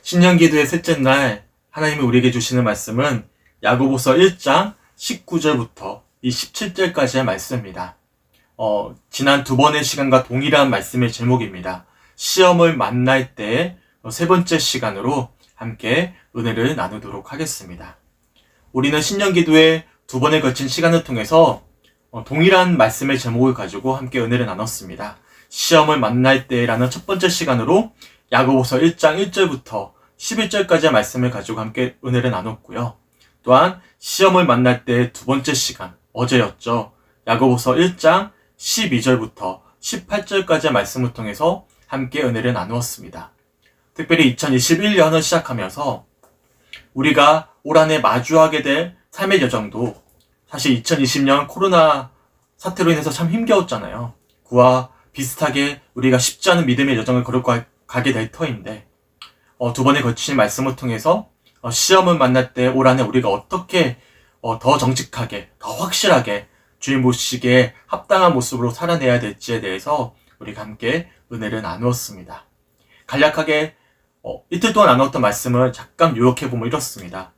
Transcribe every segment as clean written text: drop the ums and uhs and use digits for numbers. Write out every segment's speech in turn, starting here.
신년기도의 셋째 날 하나님이 우리에게 주시는 말씀은 야고보서 1장 19절부터 이 17절까지의 말씀입니다. 지난 두 번의 시간과 동일한 말씀의 제목입니다. 시험을 만날 때의 세 번째 시간으로 함께 은혜를 나누도록 하겠습니다. 우리는 신년기도의 두 번에 걸친 시간을 통해서 동일한 말씀의 제목을 가지고 함께 은혜를 나눴습니다. 시험을 만날 때라는 첫 번째 시간으로 야고보서 1장 1절부터 11절까지의 말씀을 가지고 함께 은혜를 나눴고요. 또한 시험을 만날 때의 두 번째 시간, 어제였죠. 야고보서 1장 12절부터 18절까지의 말씀을 통해서 함께 은혜를 나누었습니다. 특별히 2021년을 시작하면서 우리가 올 한해 마주하게 될 삶의 여정도 사실 2020년 코로나 사태로 인해서 참 힘겨웠잖아요. 그와 비슷하게 우리가 쉽지 않은 믿음의 여정을 걸어가게 될 터인데 두 번에 걸친 말씀을 통해서 시험을 만날 때 올 한해 우리가 어떻게 더 정직하게, 더 확실하게 주님 보시기에 합당한 모습으로 살아내야 될지에 대해서 우리가 함께 은혜를 나누었습니다. 간략하게 이틀 동안 나누었던 말씀을 잠깐 요약해보면 이렇습니다.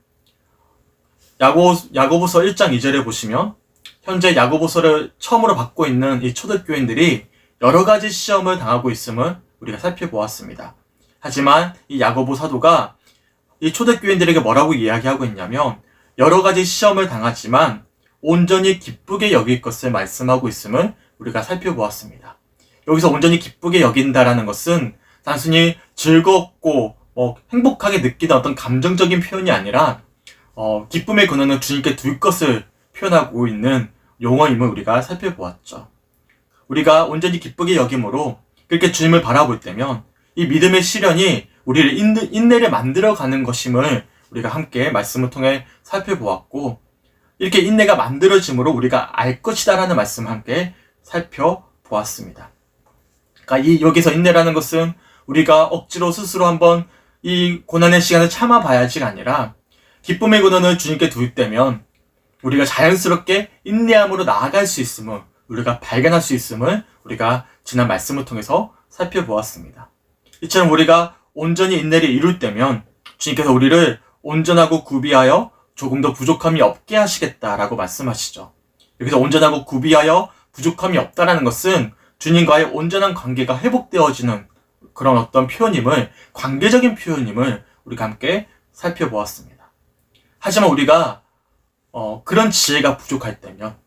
야고보서 1장 2절에 보시면 현재 야고보서를 처음으로 받고 있는 이 초대교인들이 여러 가지 시험을 당하고 있음을 우리가 살펴보았습니다. 하지만 이 야고보 사도가 이 초대교인들에게 뭐라고 이야기하고 있냐면 여러 가지 시험을 당하지만 온전히 기쁘게 여길 것을 말씀하고 있음을 우리가 살펴보았습니다. 여기서 온전히 기쁘게 여긴다라는 것은 단순히 즐겁고 행복하게 느끼는 어떤 감정적인 표현이 아니라 기쁨의 근원은 주님께 둘 것을 표현하고 있는 용어임을 우리가 살펴보았죠. 우리가 온전히 기쁘게 여김으로 그렇게 주님을 바라볼 때면 이 믿음의 시련이 우리를 인내를 만들어가는 것임을 우리가 함께 말씀을 통해 살펴보았고 이렇게 인내가 만들어짐으로 우리가 알 것이다라는 말씀을 함께 살펴보았습니다. 그러니까 여기서 인내라는 것은 우리가 억지로 스스로 한번 이 고난의 시간을 참아봐야지가 아니라 기쁨의 근원을 주님께 둘 때면 우리가 자연스럽게 인내함으로 나아갈 수 있음을 우리가 발견할 수 있음을 우리가 지난 말씀을 통해서 살펴보았습니다. 이처럼 우리가 온전히 인내를 이룰 때면 주님께서 우리를 온전하고 구비하여 조금 더 부족함이 없게 하시겠다라고 말씀하시죠. 여기서 온전하고 구비하여 부족함이 없다라는 것은 주님과의 온전한 관계가 회복되어지는 그런 어떤 표현임을, 관계적인 표현임을 우리가 함께 살펴보았습니다. 하지만 우리가 그런 지혜가 부족할 때면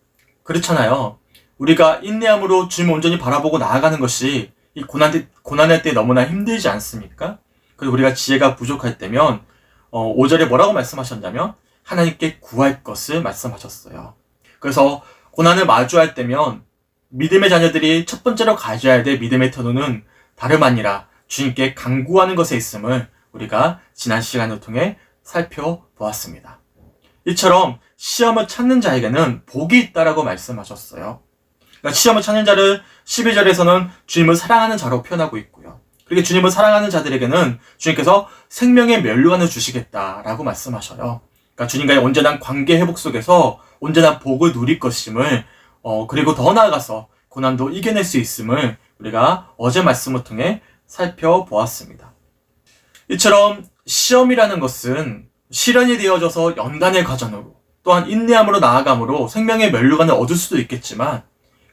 그렇잖아요. 우리가 인내함으로 주님을 온전히 바라보고 나아가는 것이 이 고난의 때 너무나 힘들지 않습니까? 그리고 우리가 지혜가 부족할 때면 5절에 뭐라고 말씀하셨냐면 하나님께 구할 것을 말씀하셨어요. 그래서 고난을 마주할 때면 믿음의 자녀들이 첫 번째로 가져야 될 믿음의 태도는 다름 아니라 주님께 간구하는 것에 있음을 우리가 지난 시간을 통해 살펴보았습니다. 이처럼 시험을 찾는 자에게는 복이 있다라고 말씀하셨어요. 그러니까 시험을 찾는 자를 12절에서는 주님을 사랑하는 자로 표현하고 있고요. 그렇게 주님을 사랑하는 자들에게는 주님께서 생명의 면류관을 주시겠다라고 말씀하셔요. 그러니까 주님과의 온전한 관계 회복 속에서 온전한 복을 누릴 것임을 그리고 더 나아가서 고난도 이겨낼 수 있음을 우리가 어제 말씀을 통해 살펴보았습니다. 이처럼 시험이라는 것은 시련이 되어져서 연단의 과정으로 또한 인내함으로 나아감으로 생명의 면류관을 얻을 수도 있겠지만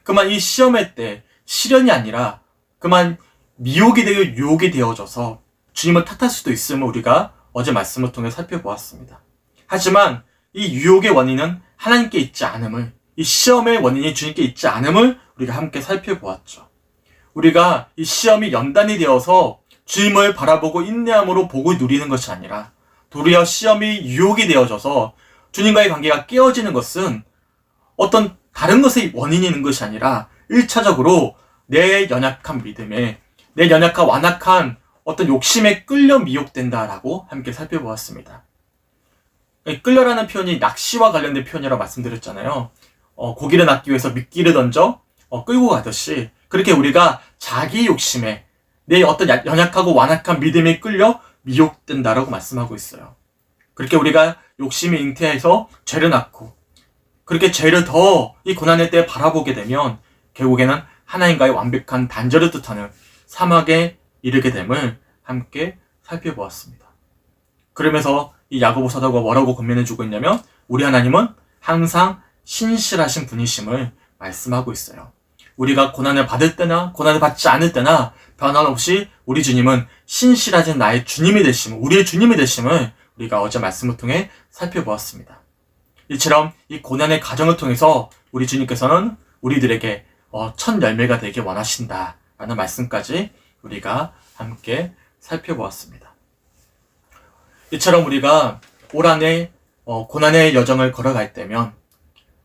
그만 이 시험의 때 시련이 아니라 그만 미혹이 되어 유혹이 되어져서 주님을 탓할 수도 있음을 우리가 어제 말씀을 통해 살펴보았습니다. 하지만 이 유혹의 원인은 하나님께 있지 않음을, 이 시험의 원인이 주님께 있지 않음을 우리가 함께 살펴보았죠. 우리가 이 시험이 연단이 되어서 주님을 바라보고 인내함으로 복을 누리는 것이 아니라 도리어 시험이 유혹이 되어져서 주님과의 관계가 깨어지는 것은 어떤 다른 것의 원인이 있는 것이 아니라 1차적으로 내 연약한 믿음에, 내 연약한 완악한 어떤 욕심에 끌려 미혹된다라고 함께 살펴보았습니다. 끌려라는 표현이 낚시와 관련된 표현이라고 말씀드렸잖아요. 고기를 낚기 위해서 미끼를 던져 끌고 가듯이 그렇게 우리가 자기 욕심에 내 어떤 연약하고 완악한 믿음에 끌려 미혹된다라고 말씀하고 있어요. 그렇게 우리가 욕심이 잉태해서 죄를 낳고 그렇게 죄를 더 이 고난의 때에 바라보게 되면 결국에는 하나님과의 완벽한 단절을 뜻하는 사막에 이르게 됨을 함께 살펴보았습니다. 그러면서 이 야고보 사도가 뭐라고 권면해주고 있냐면 우리 하나님은 항상 신실하신 분이심을 말씀하고 있어요. 우리가 고난을 받을 때나 고난을 받지 않을 때나 변함없이 우리 주님은 신실하신 나의 주님이 되심을, 우리의 주님이 되심을 우리가 어제 말씀을 통해 살펴보았습니다. 이처럼 이 고난의 과정을 통해서 우리 주님께서는 우리들에게 첫 열매가 되게 원하신다라는 말씀까지 우리가 함께 살펴보았습니다. 이처럼 우리가 올 한해 고난의 여정을 걸어갈 때면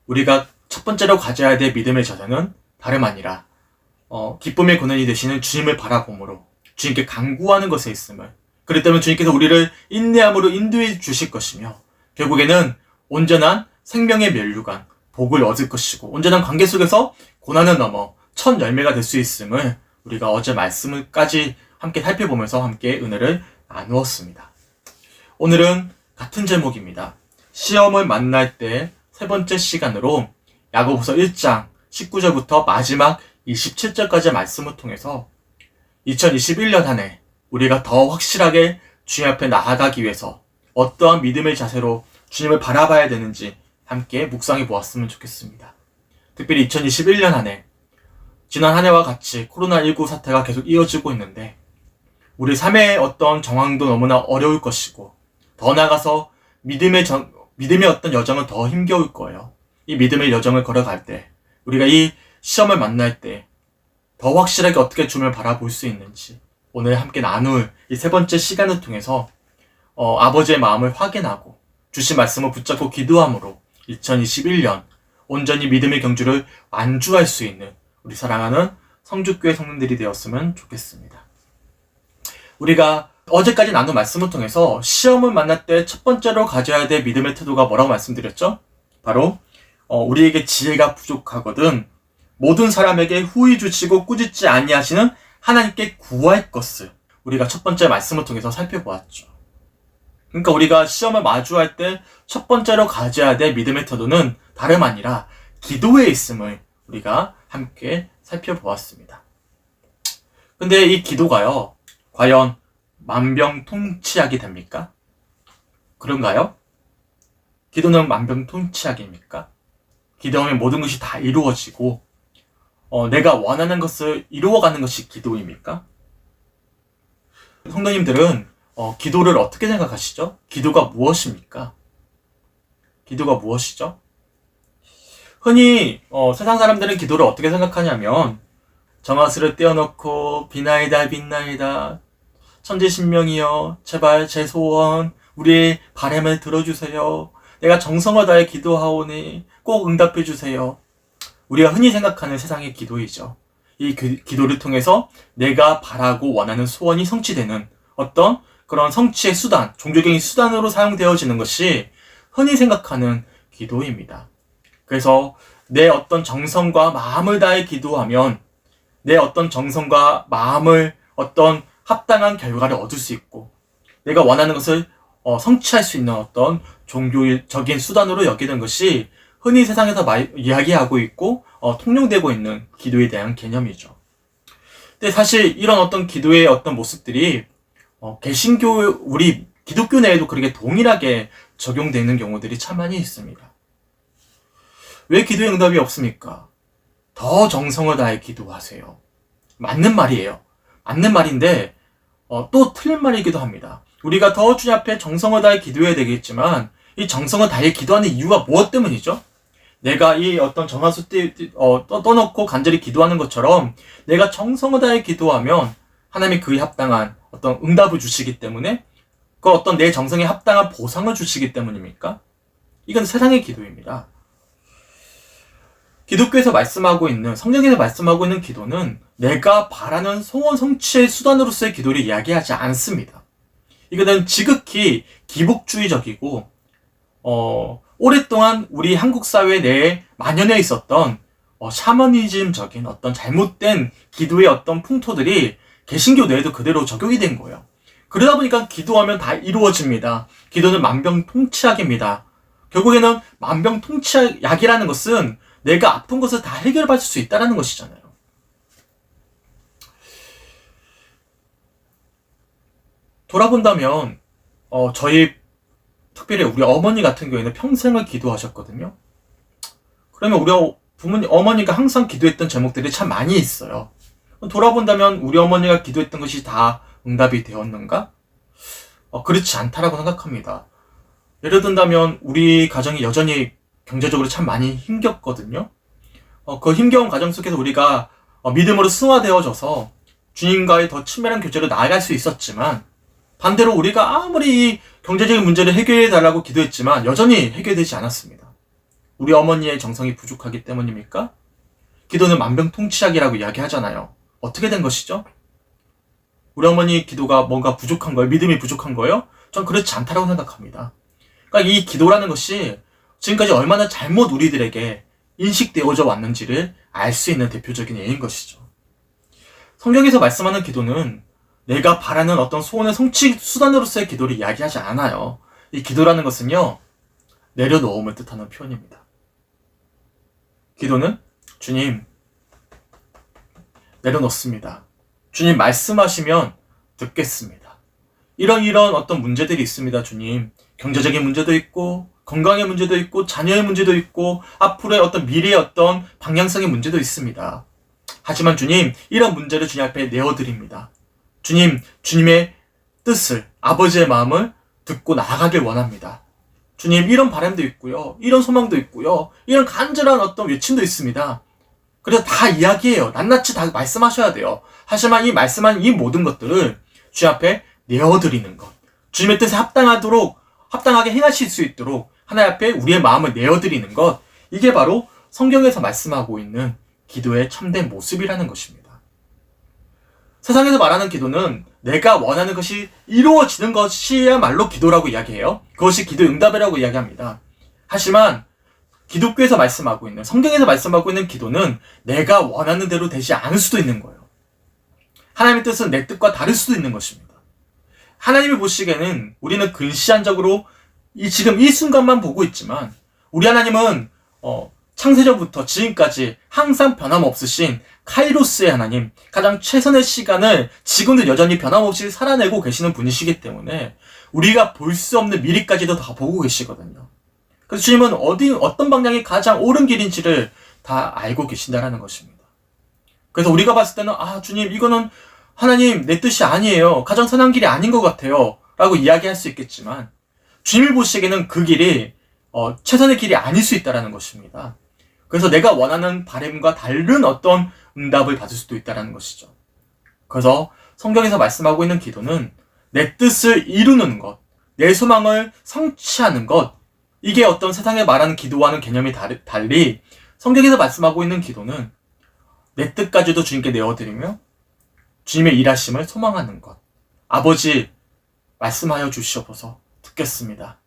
우리가 첫 번째로 가져야 될 믿음의 자세는 다름 아니라 기쁨의 근원이 되시는 주님을 바라봄으로 주님께 간구하는 것에 있음을, 그렇기 때문에 주님께서 우리를 인내함으로 인도해 주실 것이며 결국에는 온전한 생명의 면류관, 복을 얻을 것이고 온전한 관계 속에서 고난을 넘어 첫 열매가 될 수 있음을 우리가 어제 말씀을까지 함께 살펴보면서 함께 은혜를 나누었습니다. 오늘은 같은 제목입니다. 시험을 만날 때 세 번째 시간으로 야고보서 1장 19절부터 마지막 27절까지의 말씀을 통해서 2021년 한 해 우리가 더 확실하게 주님 앞에 나아가기 위해서 어떠한 믿음의 자세로 주님을 바라봐야 되는지 함께 묵상해 보았으면 좋겠습니다. 특별히 2021년 한 해, 지난 한 해와 같이 코로나19 사태가 계속 이어지고 있는데 우리 삶의 어떤 정황도 너무나 어려울 것이고 더 나아가서 믿음의 어떤 여정은 더 힘겨울 거예요. 이 믿음의 여정을 걸어갈 때 우리가 이 시험을 만날 때 더 확실하게 어떻게 주님을 바라볼 수 있는지 오늘 함께 나눌 이 세 번째 시간을 통해서 아버지의 마음을 확인하고 주신 말씀을 붙잡고 기도함으로 2021년 온전히 믿음의 경주를 완주할 수 있는 우리 사랑하는 성주교회 성도들이 되었으면 좋겠습니다. 우리가 어제까지 나눈 말씀을 통해서 시험을 만날 때 첫 번째로 가져야 될 믿음의 태도가 뭐라고 말씀드렸죠? 바로 우리에게 지혜가 부족하거든 모든 사람에게 후히 주시고 꾸짖지 아니하시는 하나님께 구할 것을 우리가 첫 번째 말씀을 통해서 살펴보았죠. 그러니까 우리가 시험을 마주할 때 첫 번째로 가져야 될 믿음의 태도는 다름 아니라 기도에 있음을 우리가 함께 살펴보았습니다. 근데 이 기도가요, 과연 만병통치약이 됩니까? 그런가요? 기도는 만병통치약입니까? 기도하면 모든 것이 다 이루어지고 내가 원하는 것을 이루어가는 것이 기도입니까? 성도님들은 기도를 어떻게 생각하시죠? 기도가 무엇입니까? 기도가 무엇이죠? 흔히 세상 사람들은 기도를 어떻게 생각하냐면 정화수를 떼어놓고 비나이다 빛나이다 천지신명이여 제발 제 소원 우리의 바람을 들어주세요. 내가 정성을 다해 기도하오니 꼭 응답해 주세요. 우리가 흔히 생각하는 세상의 기도이죠. 이 기도를 통해서 내가 바라고 원하는 소원이 성취되는 어떤 그런 성취의 수단, 종교적인 수단으로 사용되어지는 것이 흔히 생각하는 기도입니다. 그래서 내 어떤 정성과 마음을 다해 기도하면 내 어떤 정성과 마음을 어떤 합당한 결과를 얻을 수 있고 내가 원하는 것을 성취할 수 있는 어떤 종교적인 수단으로 여기는 것이 흔히 세상에서 이야기하고 있고 통용되고 있는 기도에 대한 개념이죠. 근데 사실 이런 어떤 기도의 어떤 모습들이 개신교 우리 기독교 내에도 그렇게 동일하게 적용되는 경우들이 참 많이 있습니다. 왜 기도의 응답이 없습니까? 더 정성을 다해 기도하세요. 맞는 말이에요. 맞는 말인데 또 틀린 말이기도 합니다. 우리가 더 주님 앞에 정성을 다해 기도해야 되겠지만 이 정성을 다해 기도하는 이유가 무엇 때문이죠? 내가 이 어떤 정화수 떠놓고 간절히 기도하는 것처럼 내가 정성을 다해 기도하면 하나님이 그에 합당한 어떤 응답을 주시기 때문에 그 어떤 내 정성에 합당한 보상을 주시기 때문입니까? 이건 세상의 기도입니다. 기독교에서 말씀하고 있는, 성경에서 말씀하고 있는 기도는 내가 바라는 소원 성취의 수단으로서의 기도를 이야기하지 않습니다. 이거는 지극히 기복주의적이고 오랫동안 우리 한국 사회 내에 만연해 있었던 샤머니즘적인 어떤 잘못된 기도의 어떤 풍토들이 개신교 내에도 그대로 적용이 된 거예요. 그러다 보니까 기도하면 다 이루어집니다. 기도는 만병통치약입니다. 결국에는 만병통치약이라는 것은 내가 아픈 것을 다 해결받을 수 있다는 것이잖아요. 돌아본다면 저희 특별히 우리 어머니 같은 경우에는 평생을 기도하셨거든요. 그러면 우리 부모님, 어머니가 항상 기도했던 제목들이 참 많이 있어요. 돌아본다면 우리 어머니가 기도했던 것이 다 응답이 되었는가? 그렇지 않다라고 생각합니다. 예를 든다면 우리 가정이 여전히 경제적으로 참 많이 힘겼거든요. 그 힘겨운 과정 속에서 우리가 믿음으로 승화되어져서 주님과의 더 친밀한 교제로 나아갈 수 있었지만, 반대로 우리가 아무리 이 경제적인 문제를 해결해 달라고 기도했지만 여전히 해결되지 않았습니다. 우리 어머니의 정성이 부족하기 때문입니까? 기도는 만병통치약이라고 이야기하잖아요. 어떻게 된 것이죠? 우리 어머니 기도가 뭔가 부족한 거예요? 믿음이 부족한 거예요? 전 그렇지 않다고 생각합니다. 그러니까 이 기도라는 것이 지금까지 얼마나 잘못 우리들에게 인식되어져 왔는지를 알 수 있는 대표적인 예인 것이죠. 성경에서 말씀하는 기도는 내가 바라는 어떤 소원의 성취 수단으로서의 기도를 이야기하지 않아요. 이 기도라는 것은요, 내려놓음을 뜻하는 표현입니다. 기도는 주님, 내려놓습니다. 주님 말씀하시면 듣겠습니다. 이런 어떤 문제들이 있습니다, 주님. 경제적인 문제도 있고, 건강의 문제도 있고, 자녀의 문제도 있고, 앞으로의 어떤 미래의 어떤 방향성의 문제도 있습니다. 하지만 주님, 이런 문제를 주님 앞에 내어드립니다. 주님, 주님의 뜻을, 아버지의 마음을 듣고 나아가길 원합니다. 주님, 이런 바람도 있고요. 이런 소망도 있고요. 이런 간절한 어떤 외침도 있습니다. 그래서 다 이야기해요. 낱낱이 다 말씀하셔야 돼요. 하지만 이 말씀한 이 모든 것들을 주님 앞에 내어드리는 것. 주님의 뜻에 합당하게 행하실 수 있도록 하나님 앞에 우리의 마음을 내어드리는 것. 이게 바로 성경에서 말씀하고 있는 기도의 참된 모습이라는 것입니다. 세상에서 말하는 기도는 내가 원하는 것이 이루어지는 것이야말로 기도라고 이야기해요. 그것이 기도 응답이라고 이야기합니다. 하지만 기독교에서 말씀하고 있는, 성경에서 말씀하고 있는 기도는 내가 원하는 대로 되지 않을 수도 있는 거예요. 하나님의 뜻은 내 뜻과 다를 수도 있는 것입니다. 하나님이 보시기에는 우리는 근시안적으로 지금 이 순간만 보고 있지만, 우리 하나님은 창세전부터 지금까지 항상 변함없으신 카이로스의 하나님, 가장 최선의 시간을 지금도 여전히 변함없이 살아내고 계시는 분이시기 때문에 우리가 볼 수 없는 미래까지도 다 보고 계시거든요. 그래서 주님은 어떤 방향이 가장 옳은 길인지를 다 알고 계신다라는 것입니다. 그래서 우리가 봤을 때는 주님, 이거는 하나님 내 뜻이 아니에요. 가장 선한 길이 아닌 것 같아요. 라고 이야기할 수 있겠지만, 주님이 보시기에는 그 길이 최선의 길이 아닐 수 있다라는 것입니다. 그래서 내가 원하는 바람과 다른 어떤 응답을 받을 수도 있다는 것이죠. 그래서 성경에서 말씀하고 있는 기도는 내 뜻을 이루는 것, 내 소망을 성취하는 것, 이게 어떤 세상에 말하는 기도와는 개념이 달리 성경에서 말씀하고 있는 기도는 내 뜻까지도 주님께 내어드리며 주님의 일하심을 소망하는 것. 아버지, 말씀하여 주시옵소서. 듣겠습니다.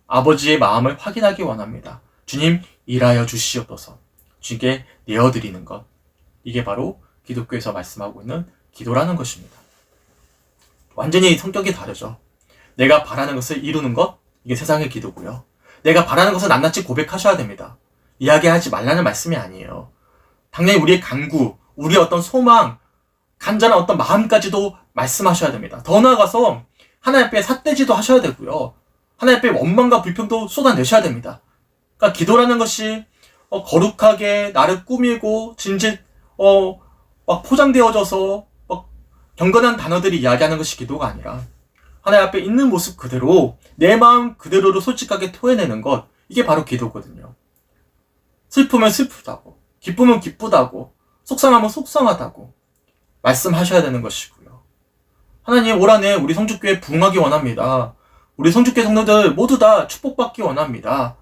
아버지의 마음을 확인하기 원합니다. 주님, 일하여 주시옵소서. 주님께 내어드리는 것. 이게 바로 기독교에서 말씀하고 있는 기도라는 것입니다. 완전히 성격이 다르죠. 내가 바라는 것을 이루는 것, 이게 세상의 기도고요. 내가 바라는 것을 낱낱이 고백하셔야 됩니다. 이야기하지 말라는 말씀이 아니에요. 당연히 우리의 간구, 우리의 어떤 소망, 간절한 어떤 마음까지도 말씀하셔야 됩니다. 더 나아가서 하나님 앞에 삿대지도 하셔야 되고요. 하나님 앞에 원망과 불평도 쏟아내셔야 됩니다. 그러니까 기도라는 것이 거룩하게 나를 꾸미고 막 포장되어져서 경건한 단어들이 이야기하는 것이 기도가 아니라 하나님 앞에 있는 모습 그대로 내 마음 그대로를 솔직하게 토해내는 것, 이게 바로 기도거든요. 슬프면 슬프다고, 기쁘면 기쁘다고, 속상하면 속상하다고 말씀하셔야 되는 것이고요. 하나님, 올 한해 우리 성주교회 부흥하기 원합니다. 우리 성주교회 성도들 모두 다 축복받기 원합니다.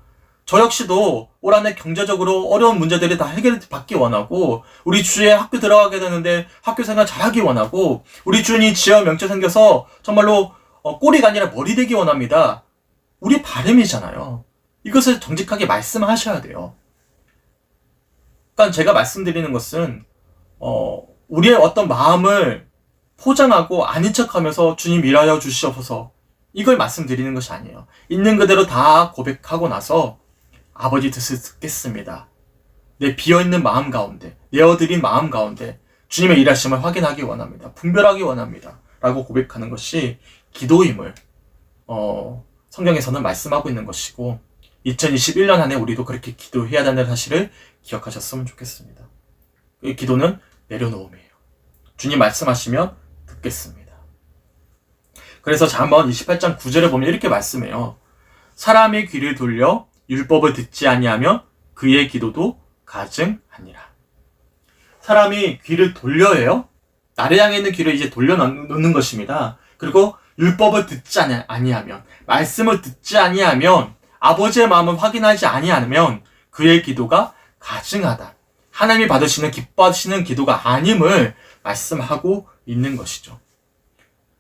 저 역시도 올 한해 경제적으로 어려운 문제들이 다 해결받기 원하고, 우리 주에 학교 들어가게 되는데 학교 생활 잘하기 원하고, 우리 주인이 지혜와 명철 생겨서 정말로 꼬리가 아니라 머리 되기 원합니다. 우리 바람이잖아요. 이것을 정직하게 말씀하셔야 돼요. 그러니까 제가 말씀드리는 것은 우리의 어떤 마음을 포장하고 아닌 척하면서 주님 일하여 주시옵소서, 이걸 말씀드리는 것이 아니에요. 있는 그대로 다 고백하고 나서 아버지 뜻을 듣겠습니다. 내 비어있는 마음 가운데, 내어드린 마음 가운데 주님의 일하심을 확인하기 원합니다. 분별하기 원합니다. 라고 고백하는 것이 기도임을 성경에서는 말씀하고 있는 것이고 2021년 안에 우리도 그렇게 기도해야 한다는 사실을 기억하셨으면 좋겠습니다. 이 기도는 내려놓음이에요. 주님 말씀하시면 듣겠습니다. 그래서 잠언 28장 9절에 보면 이렇게 말씀해요. 사람이 귀를 돌려 율법을 듣지 아니하면 그의 기도도 가증하니라. 사람이 귀를 돌려야 해요. 나를 향해 있는 귀를 이제 돌려놓는 것입니다. 그리고 율법을 듣지 아니하면, 말씀을 듣지 아니하면, 아버지의 마음을 확인하지 아니하면 그의 기도가 가증하다. 하나님이 받으시는 기뻐하시는 기도가 아님을 말씀하고 있는 것이죠.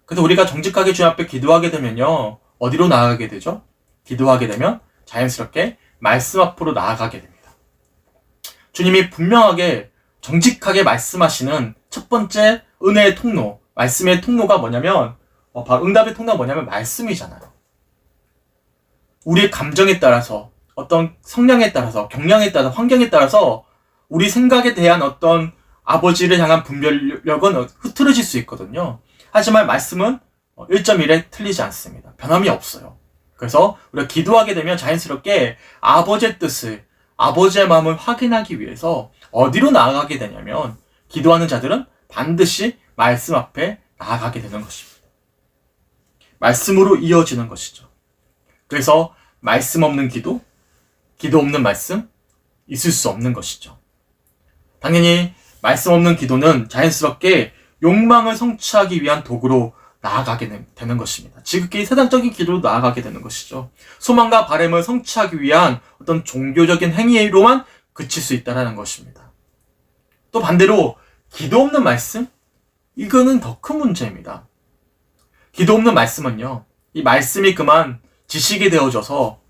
그래서 우리가 정직하게 주님 앞에 기도하게 되면요, 어디로 나아가게 되죠? 기도하게 되면 자연스럽게 말씀 앞으로 나아가게 됩니다. 주님이 분명하게 정직하게 말씀하시는 첫 번째 은혜의 통로, 말씀의 통로가 뭐냐면 바로 응답의 통로가 뭐냐면 말씀이잖아요. 우리의 감정에 따라서, 어떤 성향에 따라서, 경향에 따라서, 환경에 따라서 우리 생각에 대한 어떤 아버지를 향한 분별력은 흐트러질 수 있거든요. 하지만 말씀은 1.1에 틀리지 않습니다. 변함이 없어요. 그래서 우리가 기도하게 되면 자연스럽게 아버지의 뜻을, 아버지의 마음을 확인하기 위해서 어디로 나아가게 되냐면 기도하는 자들은 반드시 말씀 앞에 나아가게 되는 것입니다. 말씀으로 이어지는 것이죠. 그래서 말씀 없는 기도, 기도 없는 말씀, 있을 수 없는 것이죠. 당연히 말씀 없는 기도는 자연스럽게 욕망을 성취하기 위한 도구로 나아가게 되는 것입니다. 지극히 세상적인 기도로 나아가게 되는 것이죠. 소망과 바람을 성취하기 위한 어떤 종교적인 행위로만 그칠 수 있다는 것입니다. 또 반대로 기도 없는 말씀? 이거는 더 큰 문제입니다. 기도 없는 말씀은요, 이 말씀이 그만 지식이 되어져서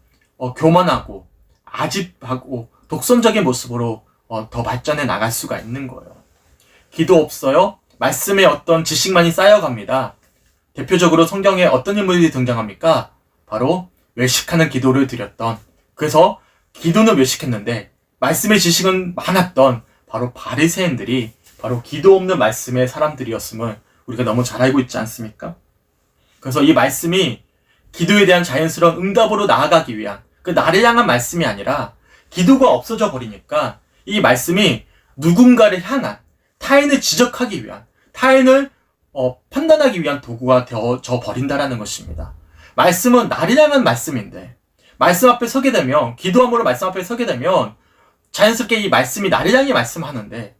교만하고 아집하고 독선적인 모습으로 더 발전해 나갈 수가 있는 거예요. 기도 없어요? 말씀에 어떤 지식만이 쌓여갑니다. 대표적으로 성경에 어떤 인물이 등장합니까? 바로 외식하는 기도를 드렸던, 그래서 기도는 외식했는데 말씀의 지식은 많았던 바로 바리새인들이 바로 기도 없는 말씀의 사람들이었음을 우리가 너무 잘 알고 있지 않습니까? 그래서 이 말씀이 기도에 대한 자연스러운 응답으로 나아가기 위한 그 나를 향한 말씀이 아니라 기도가 없어져 버리니까 이 말씀이 누군가를 향한, 타인을 지적하기 위한, 타인을 판단하기 위한 도구가 되어져 버린다라는 것입니다. 말씀은 나를 향한 말씀인데 말씀 앞에 서게 되면, 기도함으로 말씀 앞에 서게 되면 자연스럽게 이 말씀이 나를 향해 말씀하는데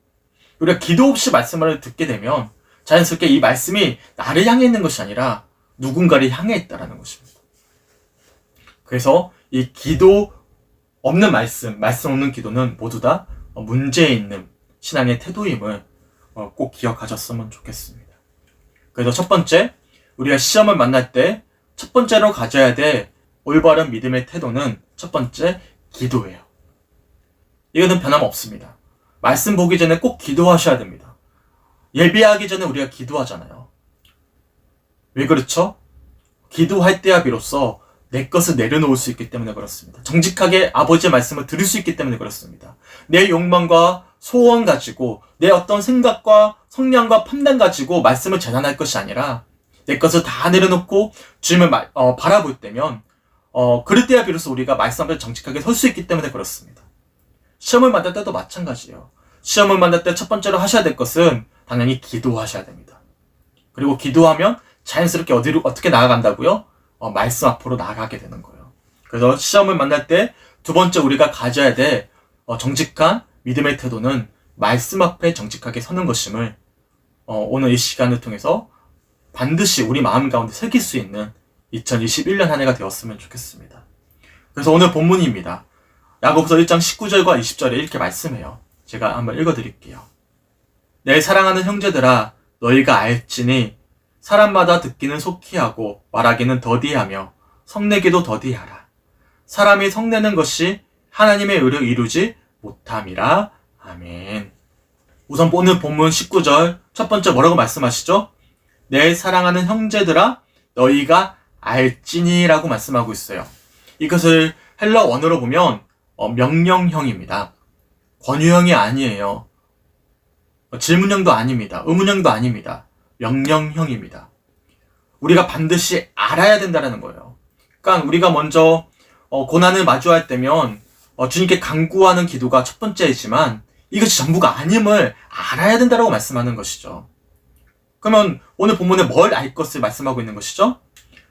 우리가 기도 없이 말씀을 듣게 되면 자연스럽게 이 말씀이 나를 향해 있는 것이 아니라 누군가를 향해 있다라는 것입니다. 그래서 이 기도 없는 말씀 없는 기도는 모두 다 문제 있는 신앙의 태도임을 꼭 기억하셨으면 좋겠습니다. 그래서 첫 번째, 우리가 시험을 만날 때 첫 번째로 가져야 될 올바른 믿음의 태도는 첫 번째, 기도예요. 이거는 변함없습니다. 말씀 보기 전에 꼭 기도하셔야 됩니다. 예배하기 전에 우리가 기도하잖아요. 왜 그렇죠? 기도할 때야 비로소 내 것을 내려놓을 수 있기 때문에 그렇습니다. 정직하게 아버지의 말씀을 들을 수 있기 때문에 그렇습니다. 내 욕망과 소원 가지고, 내 어떤 생각과 성향과 판단 가지고 말씀을 재단할 것이 아니라 내 것을 다 내려놓고 주님을 바라볼 때면 그럴 때야 비로소 우리가 말씀 앞에 정직하게 설 수 있기 때문에 그렇습니다. 시험을 만날 때도 마찬가지예요. 시험을 만날 때 첫 번째로 하셔야 될 것은 당연히 기도하셔야 됩니다. 그리고 기도하면 자연스럽게 어떻게 나아간다고요? 말씀 앞으로 나아가게 되는 거예요. 그래서 시험을 만날 때 두 번째 우리가 가져야 될 정직한 믿음의 태도는 말씀 앞에 정직하게 서는 것임을 오늘 이 시간을 통해서 반드시 우리 마음 가운데 새길 수 있는 2021년 한 해가 되었으면 좋겠습니다. 그래서 오늘 본문입니다. 야고보서 1장 19절과 20절에 이렇게 말씀해요. 제가 한번 읽어드릴게요. 내 사랑하는 형제들아, 너희가 알지니 사람마다 듣기는 속히 하고 말하기는 더디하며 성내기도 더디하라. 사람이 성내는 것이 하나님의 의를 이루지 못함이라. 아멘. 우선 오늘 본문 19절 첫 번째 뭐라고 말씀하시죠? 내 사랑하는 형제들아, 너희가 알지니 라고 말씀하고 있어요. 이것을 헬러 원어로 보면 명령형입니다. 권유형이 아니에요. 질문형도 아닙니다. 의문형도 아닙니다. 명령형입니다. 우리가 반드시 알아야 된다는 거예요. 그러니까 우리가 먼저 고난을 마주할 때면 주님께 간구하는 기도가 첫 번째이지만 이것이 전부가 아님을 알아야 된다고 말씀하는 것이죠. 그러면 오늘 본문에 뭘 알 것을 말씀하고 있는 것이죠?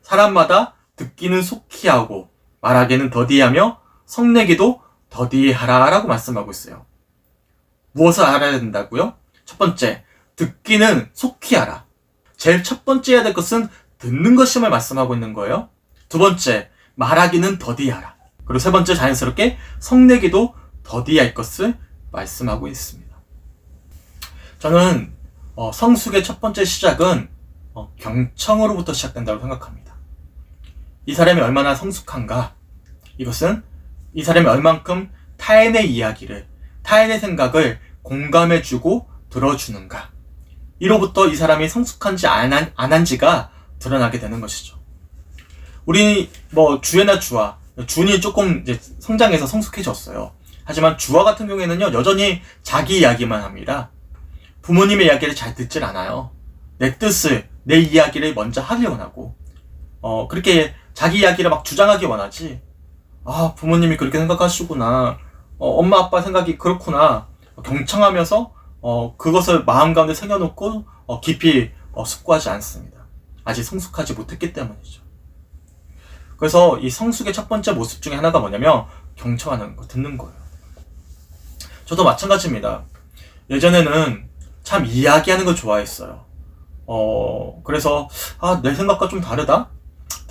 사람마다 듣기는 속히 하고 말하기는 더디하며 성내기도 더디하라 라고 말씀하고 있어요. 무엇을 알아야 된다고요? 첫 번째, 듣기는 속히 하라. 제일 첫 번째 해야 될 것은 듣는 것임을 말씀하고 있는 거예요. 두 번째, 말하기는 더디하라. 그리고 세 번째, 자연스럽게 성내기도 더디할 것을 말씀하고 있습니다. 저는 성숙의 첫 번째 시작은 경청으로부터 시작된다고 생각합니다. 이 사람이 얼마나 성숙한가? 이것은 이 사람이 얼만큼 타인의 이야기를, 타인의 생각을 공감해주고 들어주는가? 이로부터 이 사람이 성숙한지 안 한지가 드러나게 되는 것이죠. 우리 주애나 주아, 준이 조금 이제 성장해서 성숙해졌어요. 하지만 주아 같은 경우에는요, 여전히 자기 이야기만 합니다. 부모님의 이야기를 잘 듣질 않아요. 내 뜻을, 내 이야기를 먼저 하길 원하고, 그렇게 자기 이야기를 막 주장하기 원하지. 부모님이 그렇게 생각하시구나. 엄마 아빠 생각이 그렇구나. 경청하면서 그것을 마음 가운데 새겨놓고 깊이 숙고하지 않습니다. 아직 성숙하지 못했기 때문이죠. 그래서 이 성숙의 첫 번째 모습 중에 하나가 뭐냐면 경청하는 거, 듣는 거예요. 저도 마찬가지입니다. 예전에는 참 이야기하는 걸 좋아했어요. 그래서 내 생각과 좀 다르다?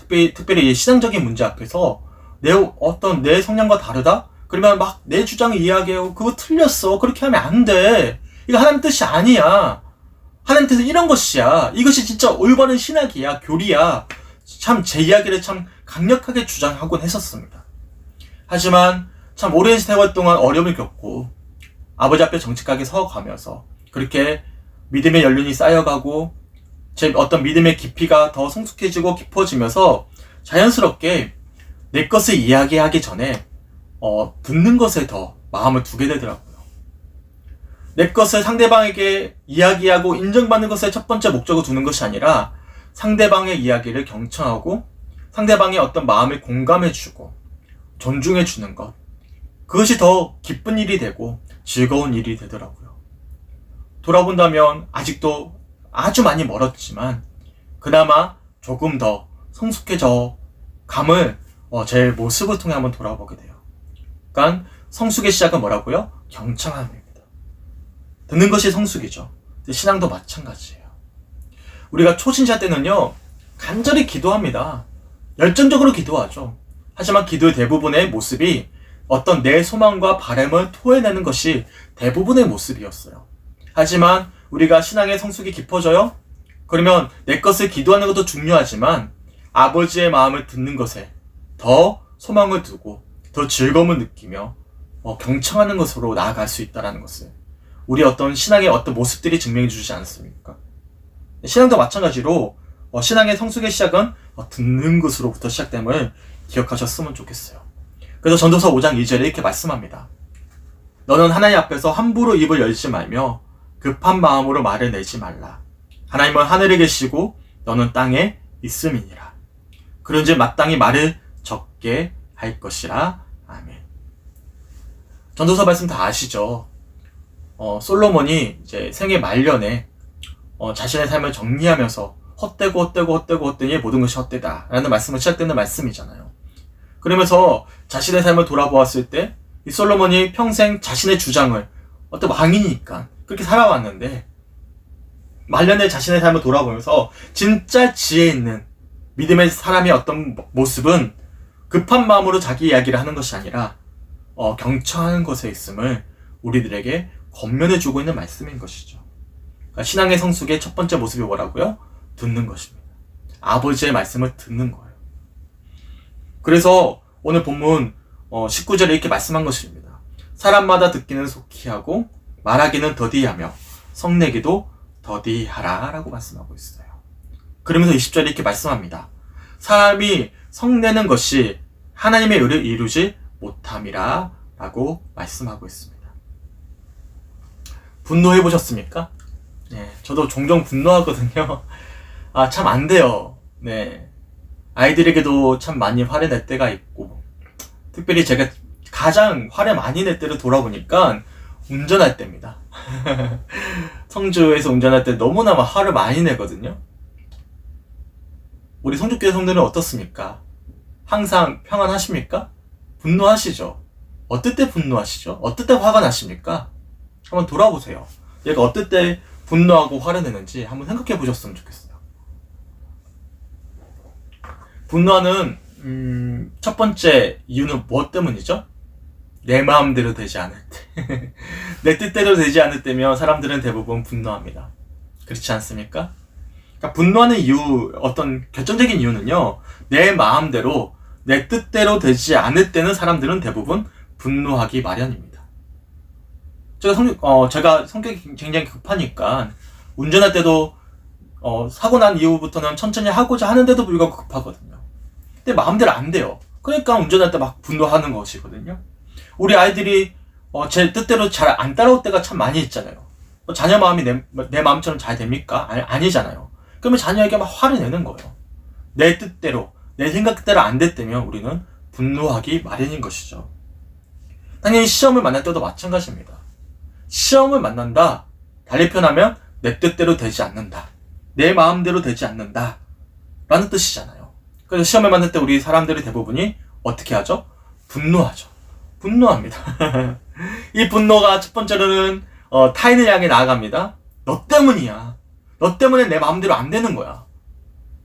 특별히 이 신앙적인 문제 앞에서 내 성향과 다르다? 그러면 막 내 주장을 이야기하고 그거 틀렸어. 그렇게 하면 안 돼. 이거 하나님 뜻이 아니야. 하나님 뜻은 이런 것이야. 이것이 진짜 올바른 신학이야. 교리야. 참 제 이야기를 참 강력하게 주장하곤 했었습니다. 하지만 참 오랜 세월 동안 어려움을 겪고 아버지 앞에 정직하게 서가면서 그렇게 믿음의 연륜이 쌓여가고 제 어떤 믿음의 깊이가 더 성숙해지고 깊어지면서 자연스럽게 내 것을 이야기하기 전에 듣는 것에 더 마음을 두게 되더라고요. 내 것을 상대방에게 이야기하고 인정받는 것을 첫 번째 목적으로 두는 것이 아니라 상대방의 이야기를 경청하고 상대방의 어떤 마음을 공감해주고 존중해주는 것, 그것이 더 기쁜 일이 되고 즐거운 일이 되더라고요. 돌아본다면 아직도 아주 많이 멀었지만 그나마 조금 더 성숙해져 감을 제 모습을 통해 한번 돌아보게 돼요. 그러니까 성숙의 시작은 뭐라고요? 경청함입니다. 듣는 것이 성숙이죠. 신앙도 마찬가지예요. 우리가 초신자 때는요, 간절히 기도합니다. 열정적으로 기도하죠. 하지만 기도의 대부분의 모습이 어떤 내 소망과 바람을 토해내는 것이 대부분의 모습이었어요. 하지만 우리가 신앙의 성숙이 깊어져요? 그러면 내 것을 기도하는 것도 중요하지만 아버지의 마음을 듣는 것에 더 소망을 두고 더 즐거움을 느끼며 경청하는 것으로 나아갈 수 있다는 것을 우리 어떤 신앙의 어떤 모습들이 증명해 주지 않습니까? 신앙도 마찬가지로 신앙의 성숙의 시작은 듣는 것으로부터 시작됨을 기억하셨으면 좋겠어요. 그래서 전도서 5장 2절에 이렇게 말씀합니다. 너는 하나님 앞에서 함부로 입을 열지 말며 급한 마음으로 말을 내지 말라. 하나님은 하늘에 계시고 너는 땅에 있음이니라. 그런즉 마땅히 말을 적게 할 것이라. 아멘. 전도서 말씀 다 아시죠? 솔로몬이 이제 생애 말년에 자신의 삶을 정리하면서 헛되니 모든 것이 헛되다 라는 말씀으로 시작되는 말씀이잖아요. 그러면서 자신의 삶을 돌아보았을 때 이 솔로몬이 평생 자신의 주장을 어떤 왕이니까 그렇게 살아왔는데 말년에 자신의 삶을 돌아보면서 진짜 지혜 있는 믿음의 사람의 어떤 모습은 급한 마음으로 자기 이야기를 하는 것이 아니라 경청하는 것에 있음을 우리들에게 권면해주고 있는 말씀인 것이죠. 그러니까 신앙의 성숙의 첫 번째 모습이 뭐라고요? 듣는 것입니다. 아버지의 말씀을 듣는 거예요. 그래서 오늘 본문 19절에 이렇게 말씀한 것입니다. 사람마다 듣기는 속히 하고 말하기는 더디하며 성내기도 더디하라 라고 말씀하고 있어요. 그러면서 20절에 이렇게 말씀합니다. 사람이 성내는 것이 하나님의 의를 이루지 못함이라 라고 말씀하고 있습니다. 분노해 보셨습니까? 네, 저도 종종 분노하거든요. 참 안 돼요. 네. 아이들에게도 참 많이 화를 낼 때가 있고, 특별히 제가 가장 화를 많이 낼 때를 돌아보니까 운전할 때입니다. 성주에서 운전할 때 너무나 화를 많이 내거든요. 우리 성주교회 성도는 어떻습니까? 항상 평안하십니까? 분노하시죠? 어떨 때 분노하시죠? 어떨 때 화가 나십니까? 한번 돌아보세요. 얘가 어떨 때 분노하고 화를 내는지 한번 생각해 보셨으면 좋겠어요. 분노하는 첫 번째 이유는 무엇 때문이죠? 내 마음대로 되지 않을 때. 내 뜻대로 되지 않을 때면 사람들은 대부분 분노합니다. 그렇지 않습니까? 그러니까 분노하는 이유, 어떤 결정적인 이유는요, 내 마음대로, 내 뜻대로 되지 않을 때는 사람들은 대부분 분노하기 마련입니다. 제가 성격이 굉장히 급하니까, 운전할 때도, 사고 난 이후부터는 천천히 하고자 하는데도 불구하고 급하거든요. 근데 마음대로 안 돼요. 그러니까 운전할 때 막 분노하는 것이거든요. 우리 아이들이, 제 뜻대로 잘 안 따라올 때가 참 많이 있잖아요. 자녀 마음이 내 마음처럼 잘 됩니까? 아니잖아요. 그러면 자녀에게 막 화를 내는 거예요. 내 뜻대로, 내 생각대로 안 됐다면 우리는 분노하기 마련인 것이죠. 당연히 시험을 만날 때도 마찬가지입니다. 시험을 만난다. 달리 표현하면 내 뜻대로 되지 않는다. 내 마음대로 되지 않는다. 라는 뜻이잖아요. 그래서 시험을 만날 때 우리 사람들이 대부분이 어떻게 하죠? 분노하죠. 분노합니다. 이 분노가 첫 번째로는 타인을 향해 나아갑니다. 너 때문이야. 너 때문에 내 마음대로 안 되는 거야.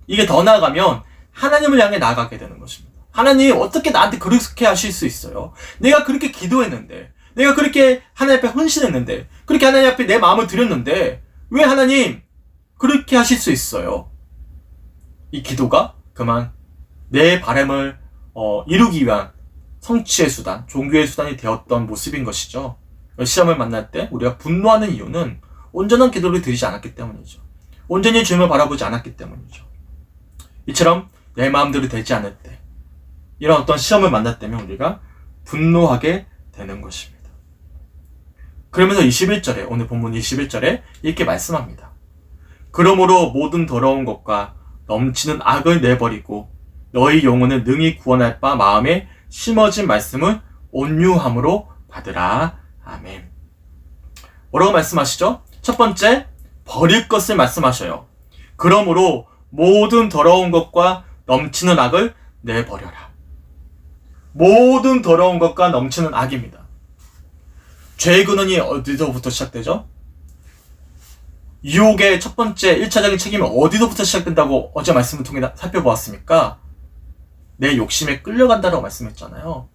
이게 더 나아가면 하나님을 향해 나아가게 되는 것입니다. 하나님 어떻게 나한테 그렇게 하실 수 있어요? 내가 그렇게 기도했는데, 내가 그렇게 하나님 앞에 헌신했는데, 그렇게 하나님 앞에 내 마음을 드렸는데 왜 하나님 그렇게 하실 수 있어요? 이 기도가 그만 내 바람을 이루기 위한 성취의 수단, 종교의 수단이 되었던 모습인 것이죠. 시험을 만날 때 우리가 분노하는 이유는 온전한 기도를 드리지 않았기 때문이죠. 온전히 주님을 바라보지 않았기 때문이죠. 이처럼 내 마음대로 되지 않을 때, 이런 어떤 시험을 만날 때면 우리가 분노하게 되는 것입니다. 그러면서 21절에, 오늘 본문 21절에 이렇게 말씀합니다. 그러므로 모든 더러운 것과 넘치는 악을 내버리고 너희 영혼을 능히 구원할 바 마음에 심어진 말씀을 온유함으로 받으라. 아멘. 뭐라고 말씀하시죠? 첫 번째, 버릴 것을 말씀하셔요. 그러므로 모든 더러운 것과 넘치는 악을 내버려라. 모든 더러운 것과 넘치는 악입니다. 죄의 근원이 어디서부터 시작되죠? 유혹의 첫 번째 1차적인 책임은 어디서부터 시작된다고 어제 말씀을 통해 살펴보았습니까? 내 욕심에 끌려간다라고 말씀했잖아요.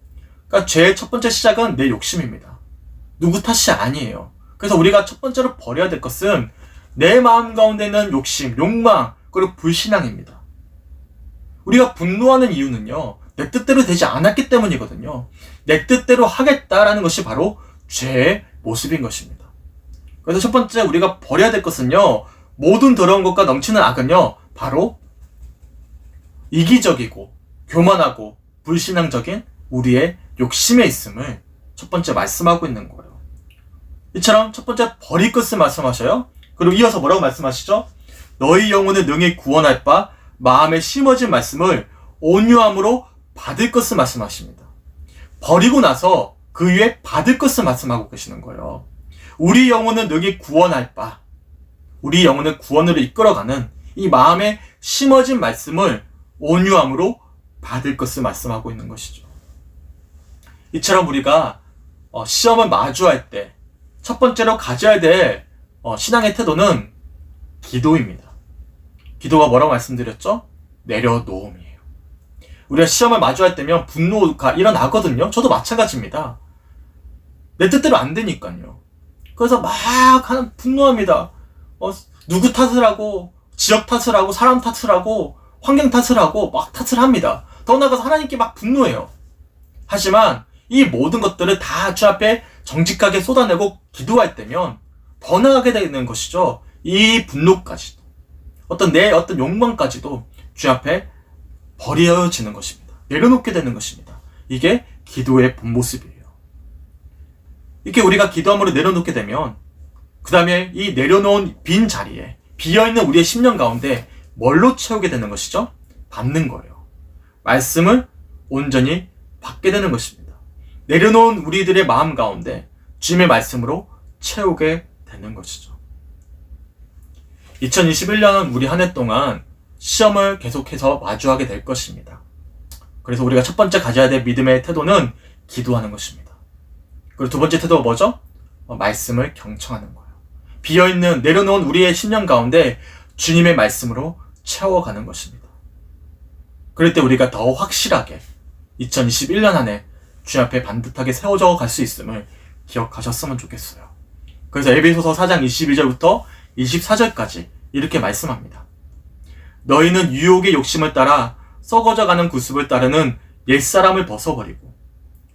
그러니까 죄의 첫 번째 시작은 내 욕심입니다. 누구 탓이 아니에요. 그래서 우리가 첫 번째로 버려야 될 것은 내 마음 가운데 있는 욕심, 욕망, 그리고 불신앙입니다. 우리가 분노하는 이유는요, 내 뜻대로 되지 않았기 때문이거든요. 내 뜻대로 하겠다라는 것이 바로 죄의 모습인 것입니다. 그래서 첫 번째 우리가 버려야 될 것은요, 모든 더러운 것과 넘치는 악은요, 바로 이기적이고 교만하고 불신앙적인 우리의 욕심에 있음을 첫 번째 말씀하고 있는 거예요. 이처럼 첫 번째 버릴 것을 말씀하셔요. 그리고 이어서 뭐라고 말씀하시죠? 너희 영혼을 능히 구원할 바 마음에 심어진 말씀을 온유함으로 받을 것을 말씀하십니다. 버리고 나서 그 위에 받을 것을 말씀하고 계시는 거예요. 우리 영혼을 능히 구원할 바, 우리 영혼을 구원으로 이끌어가는 이 마음에 심어진 말씀을 온유함으로 받을 것을 말씀하고 있는 것이죠. 이처럼 우리가 시험을 마주할 때 첫 번째로 가져야 될 신앙의 태도는 기도입니다. 기도가 뭐라고 말씀드렸죠? 내려놓음이에요. 우리가 시험을 마주할 때면 분노가 일어나거든요. 저도 마찬가지입니다. 내 뜻대로 안 되니까요. 그래서 막 분노합니다. 누구 탓을 하고, 지역 탓을 하고, 사람 탓을 하고, 환경 탓을 하고 막 탓을 합니다. 더 나아가서 하나님께 막 분노해요. 하지만 이 모든 것들을 다 주 앞에 정직하게 쏟아내고 기도할 때면 더 나아가게 되는 것이죠. 이 분노까지도, 내 어떤 욕망까지도 주 앞에 버려지는 것입니다. 내려놓게 되는 것입니다. 이게 기도의 본 모습이에요. 이렇게 우리가 기도함으로 내려놓게 되면 그 다음에 이 내려놓은 빈 자리에 비어있는 우리의 심령 가운데 뭘로 채우게 되는 것이죠? 받는 거예요. 말씀을 온전히 받게 되는 것입니다. 내려놓은 우리들의 마음 가운데 주님의 말씀으로 채우게 되는 것이죠. 2021년은 우리 한 해 동안 시험을 계속해서 마주하게 될 것입니다. 그래서 우리가 첫 번째 가져야 될 믿음의 태도는 기도하는 것입니다. 그리고 두 번째 태도가 뭐죠? 말씀을 경청하는 거예요. 비어있는 내려놓은 우리의 심령 가운데 주님의 말씀으로 채워가는 것입니다. 그럴 때 우리가 더 확실하게 2021년 안에 주님 앞에 반듯하게 세워져 갈 수 있음을 기억하셨으면 좋겠어요. 그래서 에베소서 4장 22절부터 24절까지 이렇게 말씀합니다. 너희는 유혹의 욕심을 따라 썩어져가는 구습을 따르는 옛사람을 벗어버리고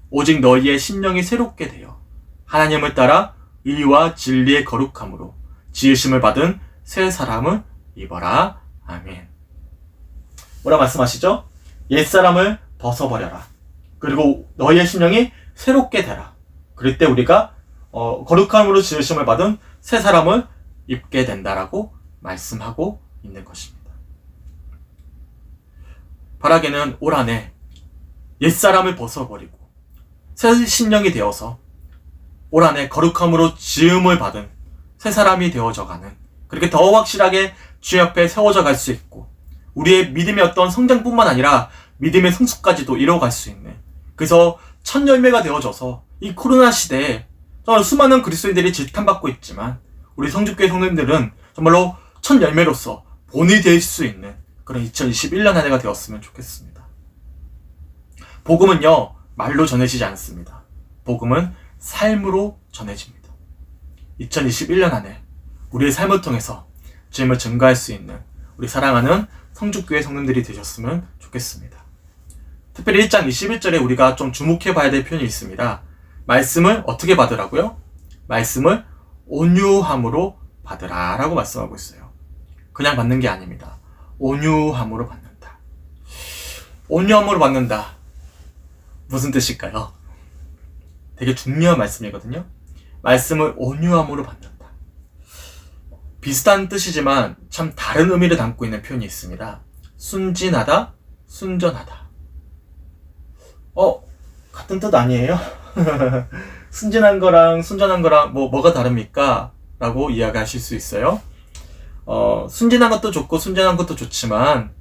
오직 너희의 심령이 새롭게 되어 하나님을 따라 의와 진리의 거룩함으로 지으심을 받은 새 사람을 입어라. 아멘. 뭐라 말씀하시죠? 옛사람을 벗어버려라. 그리고 너희의 심령이 새롭게 되라. 그럴 때 우리가 거룩함으로 지으심을 받은 새 사람을 입게 된다라고 말씀하고 있는 것입니다. 바라게는 올 한해 옛사람을 벗어버리고 새 심령이 되어서 올 한해 거룩함으로 지음을 받은 새 사람이 되어져가는, 그렇게 더 확실하게 주님 앞에 세워져 갈 수 있고 우리의 믿음의 어떤 성장뿐만 아니라 믿음의 성숙까지도 이뤄갈 수 있는, 그래서 첫 열매가 되어져서 이 코로나 시대에 정말 수많은 그리스도인들이 질탄받고 있지만 우리 성주교회 성도님들은 정말로 첫 열매로서 본이 될 수 있는 그런 2021년 한 해가 되었으면 좋겠습니다. 복음은요, 말로 전해지지 않습니다. 복음은 삶으로 전해집니다. 2021년 한 해 우리의 삶을 통해서 주님을 증거할 수 있는 우리 사랑하는 성주교회 성도님들이 되셨으면 좋겠습니다. 특별히 1장 21절에 우리가 좀 주목해 봐야 될 표현이 있습니다. 말씀을 어떻게 받으라고요? 말씀을 온유함으로 받으라 라고 말씀하고 있어요. 그냥 받는 게 아닙니다. 온유함으로 받는다. 온유함으로 받는다. 무슨 뜻일까요? 되게 중요한 말씀이거든요. 말씀을 온유함으로 받는다. 비슷한 뜻이지만 참 다른 의미를 담고 있는 표현이 있습니다. 순진하다, 순전하다. 같은 뜻 아니에요? 순진한 거랑 순전한 거랑 뭐가 다릅니까? 라고 이야기하실 수 있어요. 순진한 것도 좋고 순전한 것도 좋지만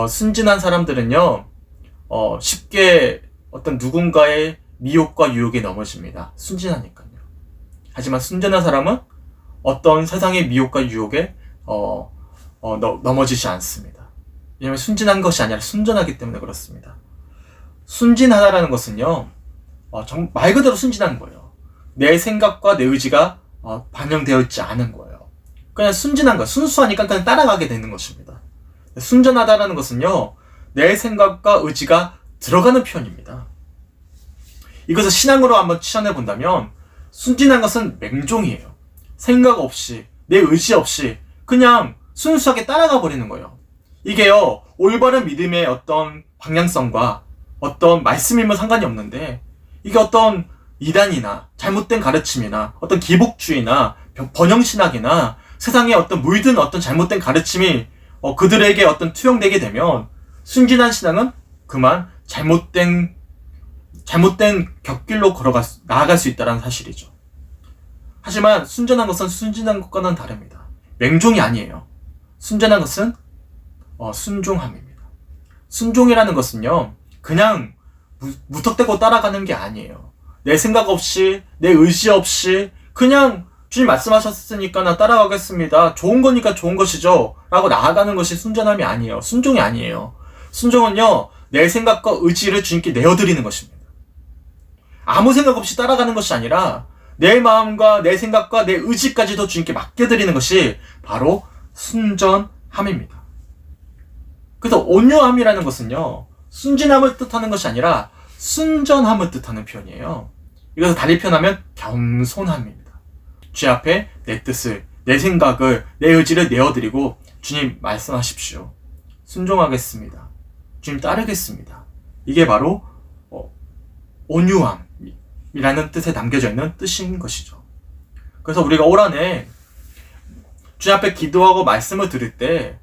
순진한 사람들은요 쉽게 어떤 누군가의 미혹과 유혹에 넘어집니다. 순진하니까요. 하지만 순전한 사람은 어떤 세상의 미혹과 유혹에 넘어지지 않습니다. 왜냐하면 순진한 것이 아니라 순전하기 때문에 그렇습니다. 순진하다라는 것은요 말 그대로 순진한 거예요. 내 생각과 내 의지가 반영되어 있지 않은 거예요. 그냥 순진한 거예요. 순수하니까 그냥 따라가게 되는 것입니다. 순전하다라는 것은요 내 생각과 의지가 들어가는 표현입니다. 이것을 신앙으로 한번 치환해 본다면 순진한 것은 맹종이에요. 생각 없이 내 의지 없이 그냥 순수하게 따라가 버리는 거예요. 이게요 올바른 믿음의 어떤 방향성과 어떤 말씀이면 상관이 없는데 이게 어떤 이단이나 잘못된 가르침이나 어떤 기복주의나 번영신학이나 세상에 어떤 물든 어떤 잘못된 가르침이 그들에게 어떤 투영되게 되면 순진한 신앙은 그만 잘못된 곁길로 나아갈 수 있다는 사실이죠. 하지만 순전한 것은 순진한 것과는 다릅니다. 맹종이 아니에요. 순전한 것은 순종함입니다. 순종이라는 것은요 그냥 무턱대고 따라가는 게 아니에요. 내 생각 없이 내 의지 없이 그냥 주님 말씀하셨으니까 나 따라가겠습니다. 좋은 거니까 좋은 것이죠 라고 나아가는 것이 순전함이 아니에요. 순종이 아니에요. 순종은요 내 생각과 의지를 주님께 내어드리는 것입니다. 아무 생각 없이 따라가는 것이 아니라 내 마음과 내 생각과 내 의지까지도 주님께 맡겨드리는 것이 바로 순전함입니다. 그래서 온유함이라는 것은요 순진함을 뜻하는 것이 아니라 순전함을 뜻하는 표현이에요. 이것을 달리 표현하면 겸손함입니다. 주님 앞에 내 뜻을, 내 생각을, 내 의지를 내어드리고 주님 말씀하십시오. 순종하겠습니다. 주님 따르겠습니다. 이게 바로 온유함이라는 뜻에 담겨져 있는 뜻인 것이죠. 그래서 우리가 올 한해 주님 앞에 기도하고 말씀을 들을 때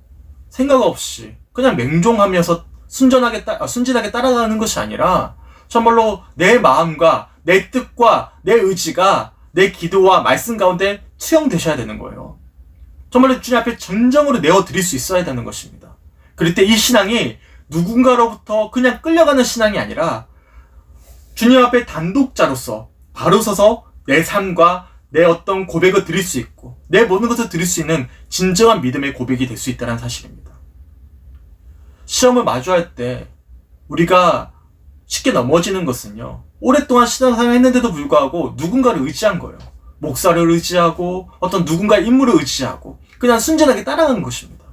생각 없이 그냥 맹종하면서 순진하게 따라가는 것이 아니라 정말로 내 마음과 내 뜻과 내 의지가 내 기도와 말씀 가운데 투영되셔야 되는 거예요. 정말로 주님 앞에 전정으로 내어드릴 수 있어야 되는 것입니다. 그럴 때 이 신앙이 누군가로부터 그냥 끌려가는 신앙이 아니라 주님 앞에 단독자로서 바로 서서 내 삶과 내 어떤 고백을 드릴 수 있고 내 모든 것을 드릴 수 있는 진정한 믿음의 고백이 될 수 있다는 사실입니다. 시험을 마주할 때 우리가 쉽게 넘어지는 것은요, 오랫동안 신앙생활을 했는데도 불구하고 누군가를 의지한 거예요. 목사를 의지하고 어떤 누군가의 인물을 의지하고 그냥 순진하게 따라가는 것입니다.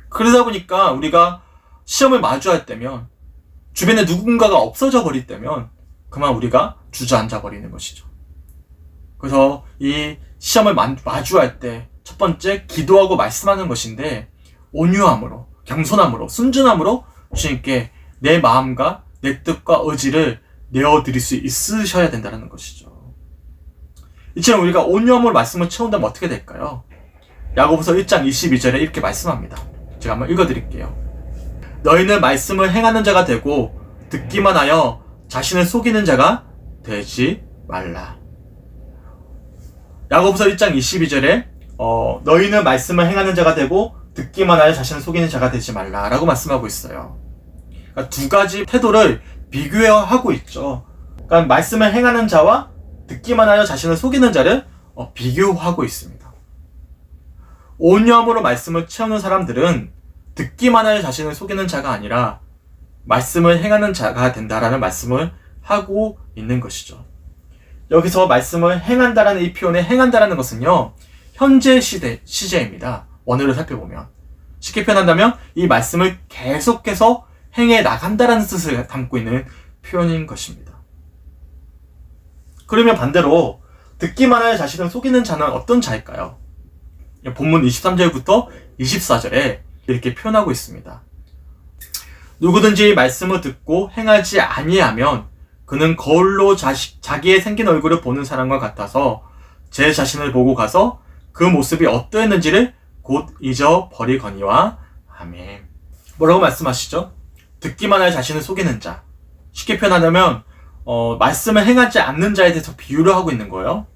그러다 보니까 우리가 시험을 마주할 때면 주변에 누군가가 없어져 버릴 때면 그만 우리가 주저앉아 버리는 것이죠. 그래서 이 시험을 마주할 때 첫 번째 기도하고 말씀하는 것인데 온유함으로, 겸손함으로, 순진함으로 주님께 내 마음과 내 뜻과 의지를 내어드릴 수 있으셔야 된다는 것이죠. 이처럼 우리가 온유함으로 말씀을 채운다면 어떻게 될까요? 야고보서 1장 22절에 이렇게 말씀합니다. 제가 한번 읽어드릴게요. 너희는 말씀을 행하는 자가 되고 듣기만 하여 자신을 속이는 자가 되지 말라. 야고보서 1장 22절에 너희는 말씀을 행하는 자가 되고 듣기만 하여 자신을 속이는 자가 되지 말라라고 말씀하고 있어요. 그러니까 두 가지 태도를 비교하고 있죠. 그러니까 말씀을 행하는 자와 듣기만 하여 자신을 속이는 자를 비교하고 있습니다. 온유함으로 말씀을 채우는 사람들은 듣기만 하여 자신을 속이는 자가 아니라 말씀을 행하는 자가 된다라는 말씀을 하고 있는 것이죠. 여기서 말씀을 행한다라는 이 표현에 행한다라는 것은요, 현재 시제입니다. 원어를 살펴보면. 쉽게 표현한다면 이 말씀을 계속해서 행해 나간다라는 뜻을 담고 있는 표현인 것입니다. 그러면 반대로 듣기만 하여 자신을 속이는 자는 어떤 자일까요? 본문 23절부터 24절에 이렇게 표현하고 있습니다. 누구든지 말씀을 듣고 행하지 아니하면 그는 거울로 자기의 생긴 얼굴을 보는 사람과 같아서 제 자신을 보고 가서 그 모습이 어떠했는지를 곧 잊어버리거니와. 아멘. 뭐라고 말씀하시죠? 듣기만 하여 자신을 속이는 자. 쉽게 표현하자면 말씀을 행하지 않는 자에 대해서 비유를 하고 있는 거예요.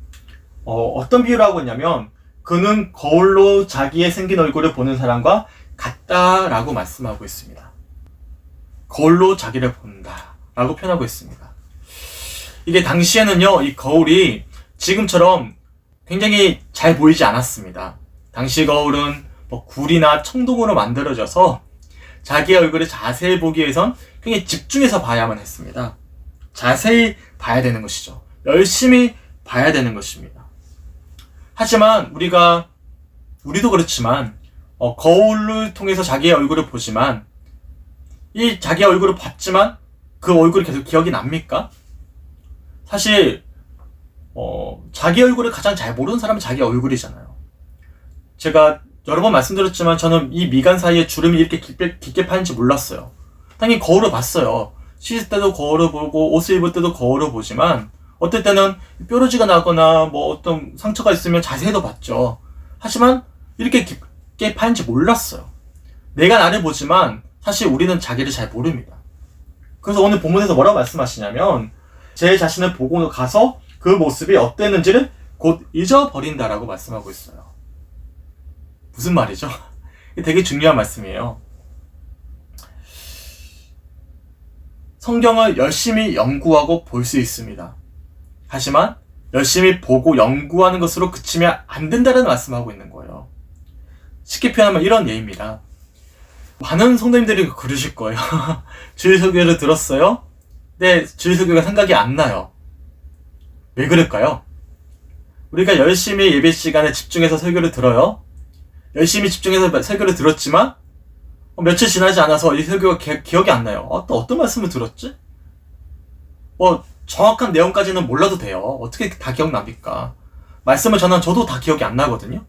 어떤 비유를 하고 있냐면 그는 거울로 자기의 생긴 얼굴을 보는 사람과 같다라고 말씀하고 있습니다. 거울로 자기를 본다 라고 표현하고 있습니다. 이게 당시에는요, 이 거울이 지금처럼 굉장히 잘 보이지 않았습니다. 당시 거울은 굴이나 청동으로 만들어져서 자기의 얼굴을 자세히 보기 위해선 굉장히 집중해서 봐야만 했습니다. 자세히 봐야 되는 것이죠. 열심히 봐야 되는 것입니다. 하지만 우리도 그렇지만 거울을 통해서 자기의 얼굴을 보지만 이 자기의 얼굴을 봤지만 그 얼굴이 계속 기억이 납니까? 사실 자기 얼굴을 가장 잘 모르는 사람은 자기 얼굴이잖아요. 제가 여러 번 말씀드렸지만 저는 이 미간 사이에 주름이 이렇게 깊게 파인지 몰랐어요. 당연히 거울을 봤어요. 씻을 때도 거울을 보고 옷을 입을 때도 거울을 보지만 어떨 때는 뾰루지가 나거나 어떤 상처가 있으면 자세히도 봤죠. 하지만 이렇게 깊게 파인지 몰랐어요. 내가 나를 보지만 사실 우리는 자기를 잘 모릅니다. 그래서 오늘 본문에서 뭐라고 말씀하시냐면 제 자신을 보고 가서 그 모습이 어땠는지를 곧 잊어버린다라고 말씀하고 있어요. 무슨 말이죠? 되게 중요한 말씀이에요. 성경을 열심히 연구하고 볼 수 있습니다. 하지만 열심히 보고 연구하는 것으로 그치면 안 된다는 말씀을 하고 있는 거예요. 쉽게 표현하면 이런 예입니다. 많은 성도님들이 그러실 거예요. 주일 설교를 들었어요? 네, 주일 설교가 생각이 안 나요. 왜 그럴까요? 우리가 열심히 예배 시간에 집중해서 설교를 들어요. 열심히 집중해서 설교를 들었지만 며칠 지나지 않아서 이 설교가 기억이 안 나요. 또 어떤 말씀을 들었지? 정확한 내용까지는 몰라도 돼요. 어떻게 다 기억납니까? 말씀을 저도 다 기억이 안 나거든요.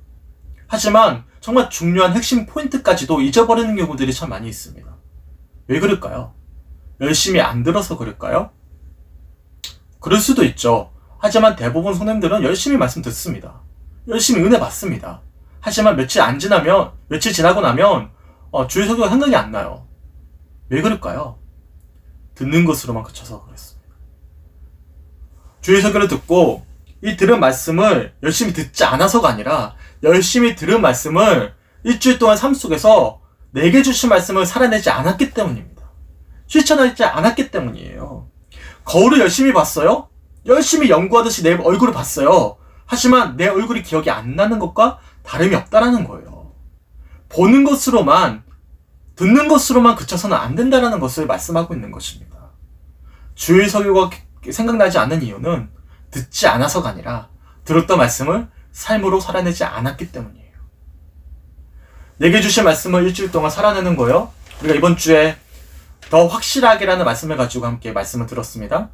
하지만 정말 중요한 핵심 포인트까지도 잊어버리는 경우들이 참 많이 있습니다. 왜 그럴까요? 열심히 안 들어서 그럴까요? 그럴 수도 있죠. 하지만 대부분 성도님들은 열심히 말씀 듣습니다. 열심히 은혜 받습니다. 하지만 며칠 지나고 나면 주일 설교가 생각이 안 나요. 왜 그럴까요? 듣는 것으로만 그쳐서 그랬습니다. 주일 설교를 듣고 이 들은 말씀을 열심히 듣지 않아서가 아니라 열심히 들은 말씀을 일주일 동안 삶 속에서 내게 주신 말씀을 살아내지 않았기 때문입니다. 실천하지 않았기 때문이에요. 거울을 열심히 봤어요? 열심히 연구하듯이 내 얼굴을 봤어요. 하지만 내 얼굴이 기억이 안 나는 것과 다름이 없다라는 거예요. 보는 것으로만, 듣는 것으로만 그쳐서는 안 된다라는 것을 말씀하고 있는 것입니다. 주일 설교가 생각나지 않는 이유는 듣지 않아서가 아니라 들었던 말씀을 삶으로 살아내지 않았기 때문이에요. 내게 주신 말씀을 일주일 동안 살아내는 거예요. 우리가 이번 주에 더 확실하게라는 말씀을 가지고 함께 말씀을 들었습니다.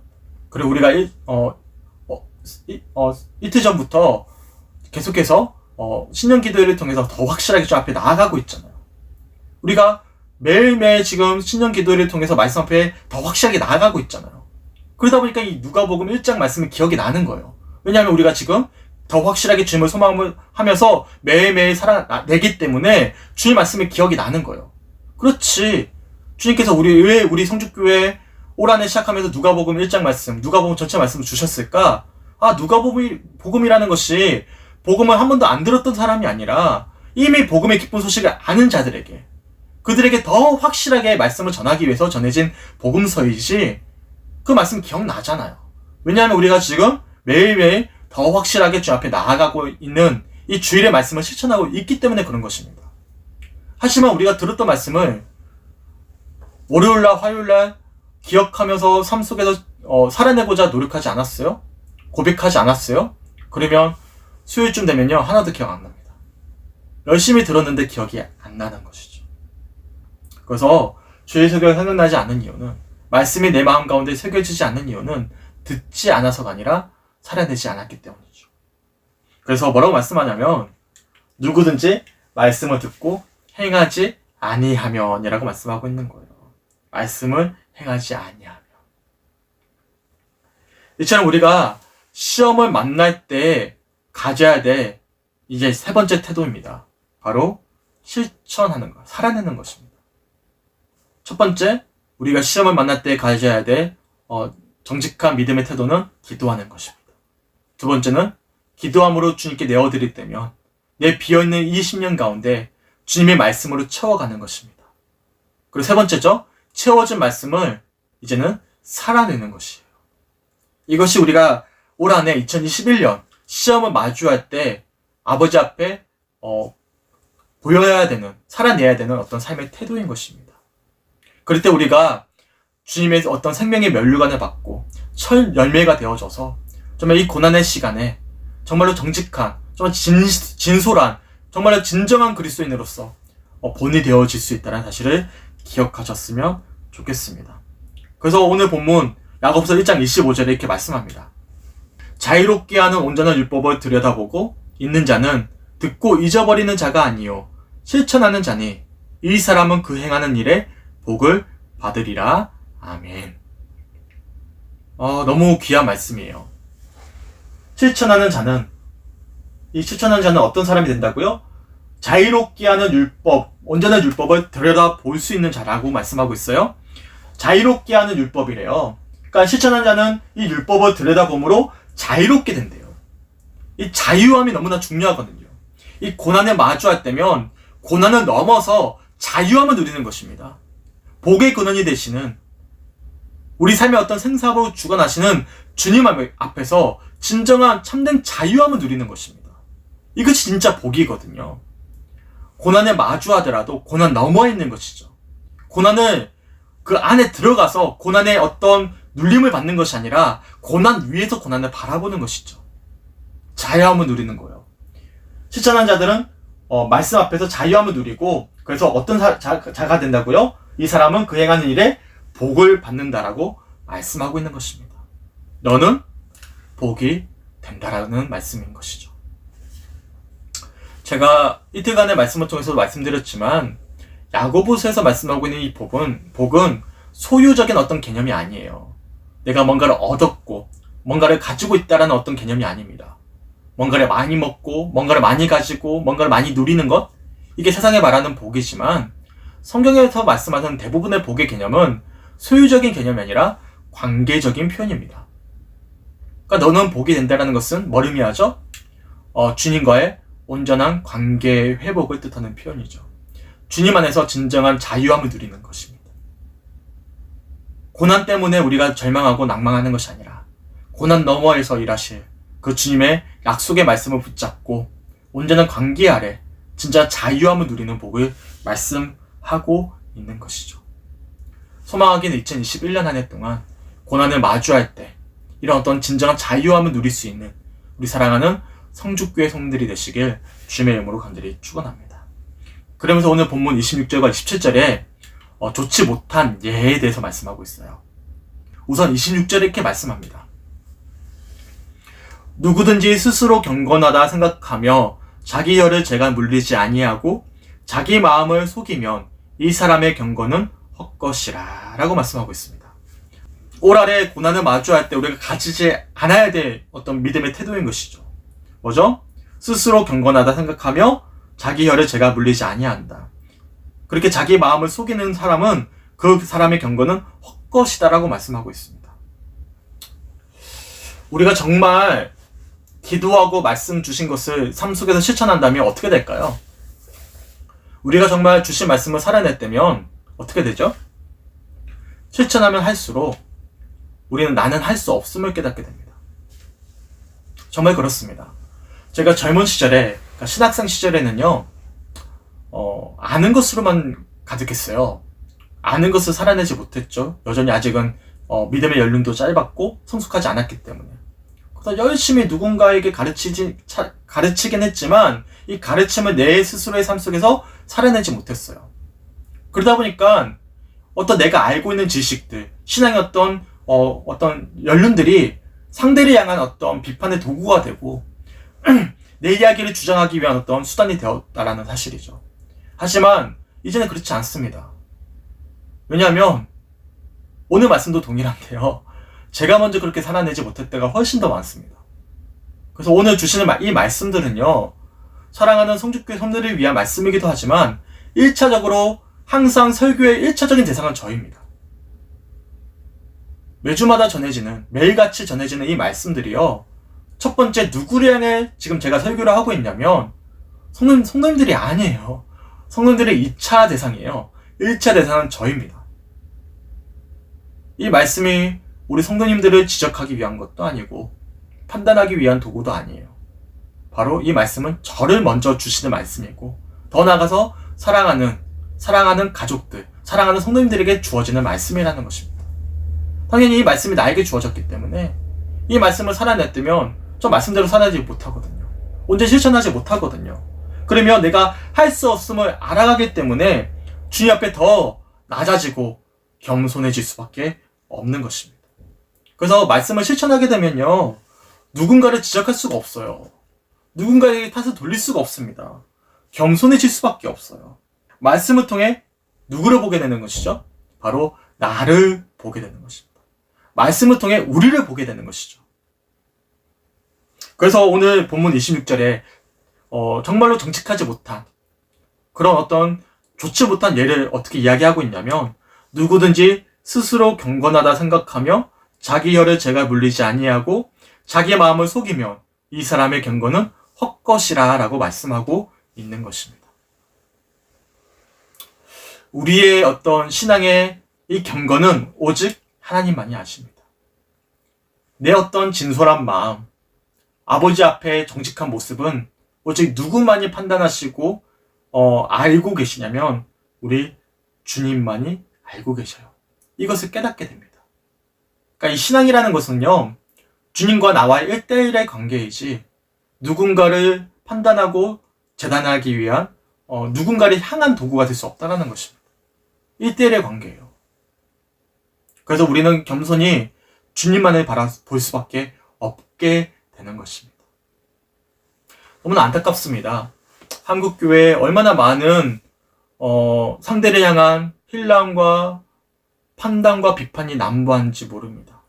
그리고 우리가 이틀 전부터 계속해서 신년 기도회를 통해서 더 확실하게 좀 앞에 나아가고 있잖아요. 우리가 매일매일 지금 신년 기도회를 통해서 말씀 앞에 더 확실하게 나아가고 있잖아요. 그러다 보니까 이 누가복음 1장 말씀이 기억이 나는 거예요. 왜냐하면 우리가 지금 더 확실하게 주님을 소망을 하면서 매일매일 살아내기 때문에 주님 말씀이 기억이 나는 거예요. 그렇지. 주님께서 왜 우리 성죽교회 올 한해 시작하면서 누가복음 1장 말씀, 누가복음 전체 말씀을 주셨을까? 복음이라는 것이 복음을 한 번도 안 들었던 사람이 아니라 이미 복음의 기쁜 소식을 아는 자들에게, 그들에게 더 확실하게 말씀을 전하기 위해서 전해진 복음서이지, 그 말씀 기억나잖아요. 왜냐하면 우리가 지금 매일매일 더 확실하게 주 앞에 나아가고 있는 이 주일의 말씀을 실천하고 있기 때문에 그런 것입니다. 하지만 우리가 들었던 말씀을 월요일날, 화요일날 기억하면서 삶 속에서 살아내고자 노력하지 않았어요? 고백하지 않았어요? 그러면 수요일쯤 되면요, 하나도 기억 안 납니다. 열심히 들었는데 기억이 안 나는 것이죠. 그래서 주일 설교가 생각나지 않는 이유는, 말씀이 내 마음 가운데 새겨지지 않는 이유는 듣지 않아서가 아니라 살아내지 않았기 때문이죠. 그래서 뭐라고 말씀하냐면, 누구든지 말씀을 듣고 행하지 아니하면 이라고 말씀하고 있는 거예요. 말씀을 행하지 아니하면. 이처럼 우리가 시험을 만날 때 가져야 될 이제 세 번째 태도입니다. 바로 실천하는 것, 살아내는 것입니다. 첫 번째, 우리가 시험을 만날 때 가져야 될 정직한 믿음의 태도는 기도하는 것입니다. 두 번째는 기도함으로 주님께 내어드릴 때면 내 비어있는 20년 가운데 주님의 말씀으로 채워가는 것입니다. 그리고 세 번째죠, 채워진 말씀을 이제는 살아내는 것이에요. 이것이 우리가 올 한해 2021년 시험을 마주할 때 아버지 앞에 보여야 되는, 살아내야 되는 어떤 삶의 태도인 것입니다. 그럴 때 우리가 주님의 어떤 생명의 면류관을 받고 첫 열매가 되어져서 정말 이 고난의 시간에 정말로 정직한, 정말 진솔한, 정말로 진정한 그리스도인으로서 본이 되어질 수 있다는 사실을 기억하셨으면 좋겠습니다. 그래서 오늘 본문 야고보서 1장 25절에 이렇게 말씀합니다. 자유롭게 하는 온전한 율법을 들여다보고 있는 자는 듣고 잊어버리는 자가 아니요 실천하는 자니 이 사람은 그 행하는 일에 복을 받으리라. 아멘. 너무 귀한 말씀이에요. 실천하는 자는, 이 실천하는 자는 어떤 사람이 된다고요? 자유롭게 하는 율법, 온전한 율법을 들여다볼 수 있는 자라고 말씀하고 있어요. 자유롭게 하는 율법이래요. 그러니까 실천하는 자는 이 율법을 들여다봄으로 자유롭게 된대요. 이 자유함이 너무나 중요하거든요. 이 고난에 마주할 때면 고난을 넘어서 자유함을 누리는 것입니다. 복의 근원이 되시는, 우리 삶의 어떤 생사로 주관하시는 주님 앞에서 진정한 참된 자유함을 누리는 것입니다. 이것이 진짜 복이거든요. 고난에 마주하더라도 고난 너머에 있는 것이죠. 고난을 그 안에 들어가서 고난의 어떤 눌림을 받는 것이 아니라 고난 위에서 고난을 바라보는 것이죠. 자유함을 누리는 거예요. 실천한 자들은 말씀 앞에서 자유함을 누리고, 그래서 어떤 자가 된다고요? 이 사람은 그 행하는 일에 복을 받는다라고 말씀하고 있는 것입니다. 너는 복이 된다라는 말씀인 것이죠. 제가 이틀간의 말씀을 통해서도 말씀드렸지만 야고보서에서 말씀하고 있는 이 복은 소유적인 어떤 개념이 아니에요. 내가 뭔가를 얻었고 뭔가를 가지고 있다라는 어떤 개념이 아닙니다. 뭔가를 많이 먹고 뭔가를 많이 가지고 뭔가를 많이 누리는 것, 이게 세상에 말하는 복이지만 성경에서 말씀하는 대부분의 복의 개념은 소유적인 개념이 아니라 관계적인 표현입니다. 그러니까 너는 복이 된다는 것은 뭘 의미하죠? 주님과의 온전한 관계 회복을 뜻하는 표현이죠. 주님 안에서 진정한 자유함을 누리는 것입니다. 고난 때문에 우리가 절망하고 낭망하는 것이 아니라 고난 너머에서 일하실 그 주님의 약속의 말씀을 붙잡고 온전한 관계 아래 진짜 자유함을 누리는 복을 말씀하고 있는 것이죠. 소망하기는 2021년 한 해 동안 고난을 마주할 때 이런 어떤 진정한 자유함을 누릴 수 있는 우리 사랑하는 성주교회 성들이 되시길 주님의 이름으로 간절히 축원합니다. 그러면서 오늘 본문 26절과 27절에 좋지 못한 예에 대해서 말씀하고 있어요. 우선 26절에 이렇게 말씀합니다. 누구든지 스스로 경건하다 생각하며 자기 혀를 제가 물리지 아니하고 자기 마음을 속이면 이 사람의 경건은 헛것이라 라고 말씀하고 있습니다. 올 한해 고난을 마주할 때 우리가 가지지 않아야 될 어떤 믿음의 태도인 것이죠. 뭐죠? 스스로 경건하다 생각하며 자기 혀를 제가 물리지 아니한다. 그렇게 자기 마음을 속이는 사람은 그 사람의 경건은 헛것이다 라고 말씀하고 있습니다. 우리가 정말 기도하고 말씀 주신 것을 삶 속에서 실천한다면 어떻게 될까요? 우리가 정말 주신 말씀을 살아냈다면 어떻게 되죠? 실천하면 할수록 우리는 나는 할 수 없음을 깨닫게 됩니다. 정말 그렇습니다. 제가 젊은 시절에, 그러니까 신학생 시절에는요, 아는 것으로만 가득했어요. 아는 것을 살아내지 못했죠. 여전히 아직은 믿음의 연륜도 짧았고 성숙하지 않았기 때문에. 그래서 열심히 누군가에게 가르치긴 했지만 이 가르침을 내 스스로의 삶 속에서 살아내지 못했어요. 그러다 보니까 어떤 내가 알고 있는 지식들, 신앙의 어떤 연륜들이 상대를 향한 어떤 비판의 도구가 되고 내 이야기를 주장하기 위한 어떤 수단이 되었다라는 사실이죠. 하지만 이제는 그렇지 않습니다. 왜냐하면 오늘 말씀도 동일한데요. 제가 먼저 그렇게 살아내지 못할 때가 훨씬 더 많습니다. 그래서 오늘 주시는 이 말씀들은요. 사랑하는 성주교회 성도를 위한 말씀이기도 하지만 1차적으로 항상 설교의 1차적인 대상은 저입니다. 매주마다 전해지는, 매일같이 전해지는 이 말씀들이요. 첫 번째 누구를 향해 지금 제가 설교를 하고 있냐면 성도님들이 아니에요. 성도님들의 2차 대상이에요. 1차 대상은 저입니다. 이 말씀이 우리 성도님들을 지적하기 위한 것도 아니고 판단하기 위한 도구도 아니에요. 바로 이 말씀은 저를 먼저 주시는 말씀이고 더 나아가서 사랑하는 가족들, 사랑하는 성도님들에게 주어지는 말씀이라는 것입니다. 당연히 이 말씀이 나에게 주어졌기 때문에 이 말씀을 살아냈다면 저 말씀대로 살아내지 못하거든요. 언제 실천하지 못하거든요. 그러면 내가 할 수 없음을 알아가기 때문에 주님 앞에 더 낮아지고 겸손해질 수밖에 없는 것입니다. 그래서 말씀을 실천하게 되면요. 누군가를 지적할 수가 없어요. 누군가에게 탓을 돌릴 수가 없습니다. 겸손해질 수밖에 없어요. 말씀을 통해 누구를 보게 되는 것이죠? 바로 나를 보게 되는 것입니다. 말씀을 통해 우리를 보게 되는 것이죠. 그래서 오늘 본문 26절에 정말로 정직하지 못한 그런 어떤 좋지 못한 예를 어떻게 이야기하고 있냐면 누구든지 스스로 경건하다 생각하며 자기 혀를 제가 물리지 아니하고 자기 마음을 속이면 이 사람의 경건은 헛것이라 라고 말씀하고 있는 것입니다. 우리의 어떤 신앙의 이 경건은 오직 하나님만이 아십니다. 내 어떤 진솔한 마음, 아버지 앞에 정직한 모습은 오직 누구만이 판단하시고 알고 계시냐면 우리 주님만이 알고 계셔요. 이것을 깨닫게 됩니다. 그러니까 이 신앙이라는 것은요. 주님과 나와의 1대1의 관계이지 누군가를 판단하고 재단하기 위한 누군가를 향한 도구가 될 수 없다는 것입니다. 1대1의 관계예요. 그래서 우리는 겸손히 주님만을 바라볼 수밖에 없게 되는 것입니다. 너무나 안타깝습니다. 한국교회에 얼마나 많은 상대를 향한 힐난과 판단과 비판이 난무한지 모릅니다.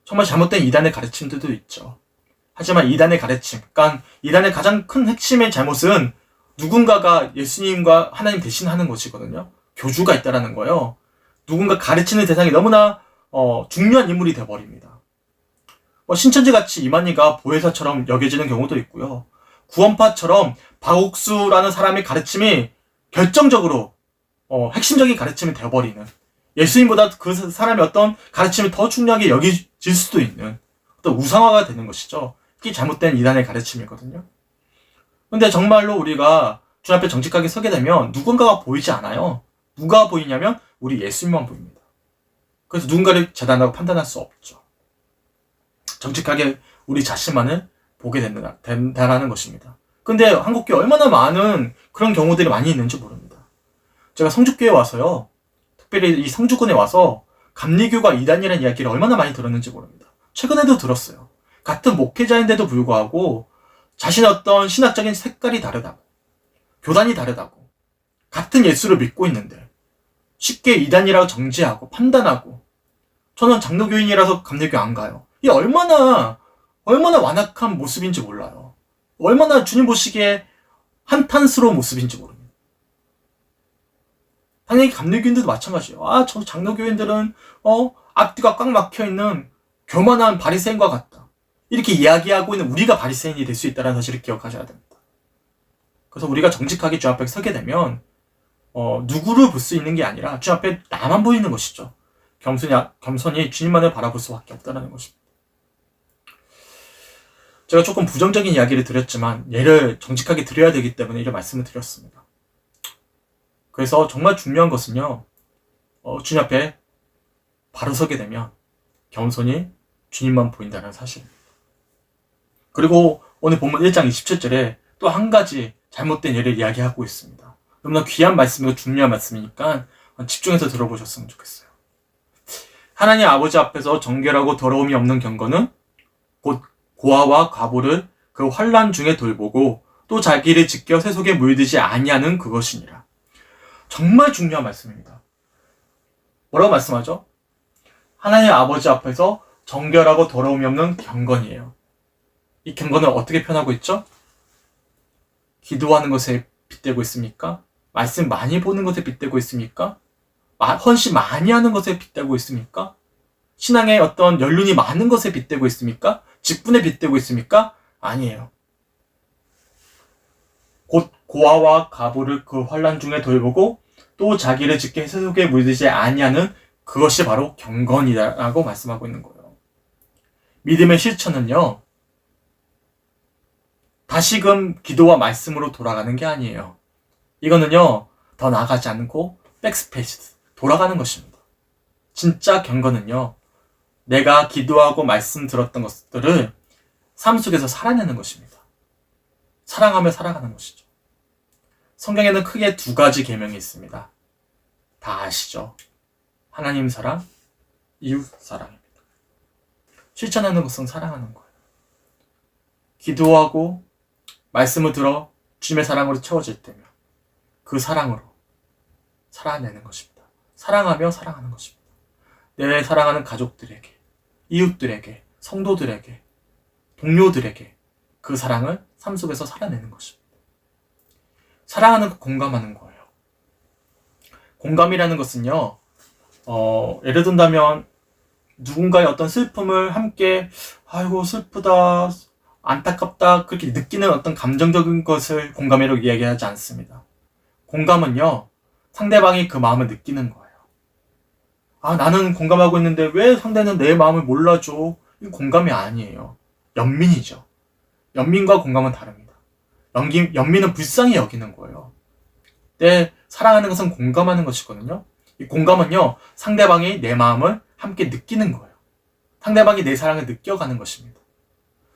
정말 잘못된 이단의 가르침들도 있죠. 하지만 이단의 가르침, 그러니까 이단의 가장 큰 핵심의 잘못은 누군가가 예수님과 하나님 대신하는 것이거든요. 교주가 있다라는 거예요. 누군가 가르치는 대상이 너무나 중요한 인물이 되어버립니다. 신천지같이 이만희가 보혜사처럼 여겨지는 경우도 있고요. 구원파처럼 박옥수라는 사람의 가르침이 결정적으로 핵심적인 가르침이 되어버리는, 예수님보다 그 사람의 어떤 가르침이 더 중요하게 여겨질 수도 있는 어떤 우상화가 되는 것이죠. 이게 잘못된 이단의 가르침이거든요. 근데 정말로 우리가 주 앞에 정직하게 서게 되면 누군가가 보이지 않아요. 누가 보이냐면 우리 예수님만 보입니다. 그래서 누군가를 재단하고 판단할 수 없죠. 정직하게 우리 자신만을 보게 된다라는 것입니다. 근데 한국교회 얼마나 많은 그런 경우들이 많이 있는지 모릅니다. 제가 성주교회 와서요, 특별히 이 성주군에 와서 감리교가 이단이라는 이야기를 얼마나 많이 들었는지 모릅니다. 최근에도 들었어요. 같은 목회자인데도 불구하고 자신의 어떤 신학적인 색깔이 다르다고, 교단이 다르다고, 같은 예수를 믿고 있는데 쉽게 이단이라고 정죄하고 판단하고, 저는 장로교인이라서 감리교 안 가요. 이게 얼마나 완악한 모습인지 몰라요. 얼마나 주님 보시기에 한탄스러운 모습인지 모릅니다. 당연히 감리교인들도 마찬가지예요. 저 장로교인들은 앞뒤가 꽉 막혀있는 교만한 바리새인과 같다, 이렇게 이야기하고 있는 우리가 바리새인이 될 수 있다는 사실을 기억하셔야 됩니다. 그래서 우리가 정직하게 주 앞에 서게 되면 누구를 볼 수 있는 게 아니라 주 앞에 나만 보이는 것이죠. 겸손히 주님만을 바라볼 수밖에 없다는 것입니다. 제가 조금 부정적인 이야기를 드렸지만 예를 정직하게 드려야 되기 때문에 이런 말씀을 드렸습니다. 그래서 정말 중요한 것은요, 주님 앞에 바로 서게 되면 겸손히 주님만 보인다는 사실입니다. 그리고 오늘 본문 1장 27절에 또 한 가지 잘못된 예를 이야기하고 있습니다. 너무나 귀한 말씀이고 중요한 말씀이니까 집중해서 들어보셨으면 좋겠어요. 하나님 아버지 앞에서 정결하고 더러움이 없는 경건은 곧 고아와 과부를 그 환난 중에 돌보고 또 자기를 지켜 세속에 물들지 아니하는 그것이니라. 정말 중요한 말씀입니다. 뭐라고 말씀하죠? 하나님 아버지 앞에서 정결하고 더러움이 없는 경건이에요. 이 경건을 어떻게 표현하고 있죠? 기도하는 것에 빗대고 있습니까? 말씀 많이 보는 것에 빗대고 있습니까? 헌신 많이 하는 것에 빗대고 있습니까? 신앙에 어떤 연륜이 많은 것에 빗대고 있습니까? 직분에 빗대고 있습니까? 아니에요. 곧 고아와 과부를 그 환난 중에 돌보고 또 자기를 지켜 세속에 물들지 아니하는 그것이 바로 경건이라고 말씀하고 있는 거예요. 믿음의 실천은요, 다시금 기도와 말씀으로 돌아가는 게 아니에요. 이거는요, 더 나아가지 않고 백스페이스, 돌아가는 것입니다. 진짜 경건은요, 내가 기도하고 말씀 들었던 것들을 삶 속에서 살아내는 것입니다. 사랑하며 살아가는 것이죠. 성경에는 크게 두 가지 계명이 있습니다. 다 아시죠? 하나님 사랑, 이웃 사랑입니다. 실천하는 것은 사랑하는 거예요. 기도하고 말씀을 들어 주님의 사랑으로 채워질 때면 그 사랑으로 살아내는 것입니다. 사랑하며 살아가는 것입니다. 내 사랑하는 가족들에게, 이웃들에게, 성도들에게, 동료들에게 그 사랑을 삶 속에서 살아내는 것입니다. 사랑하는 거 공감하는 거예요. 공감이라는 것은요, 예를 든다면 누군가의 어떤 슬픔을 함께 아이고 슬프다, 안타깝다 그렇게 느끼는 어떤 감정적인 것을 공감이라고 이야기하지 않습니다. 공감은요, 상대방이 그 마음을 느끼는 거예요. 나는 공감하고 있는데 왜 상대는 내 마음을 몰라줘? 이건 공감이 아니에요. 연민이죠. 연민과 공감은 다릅니다. 연민은 불쌍히 여기는 거예요. 내 사랑하는 것은 공감하는 것이거든요. 이 공감은요, 상대방이 내 마음을 함께 느끼는 거예요. 상대방이 내 사랑을 느껴가는 것입니다.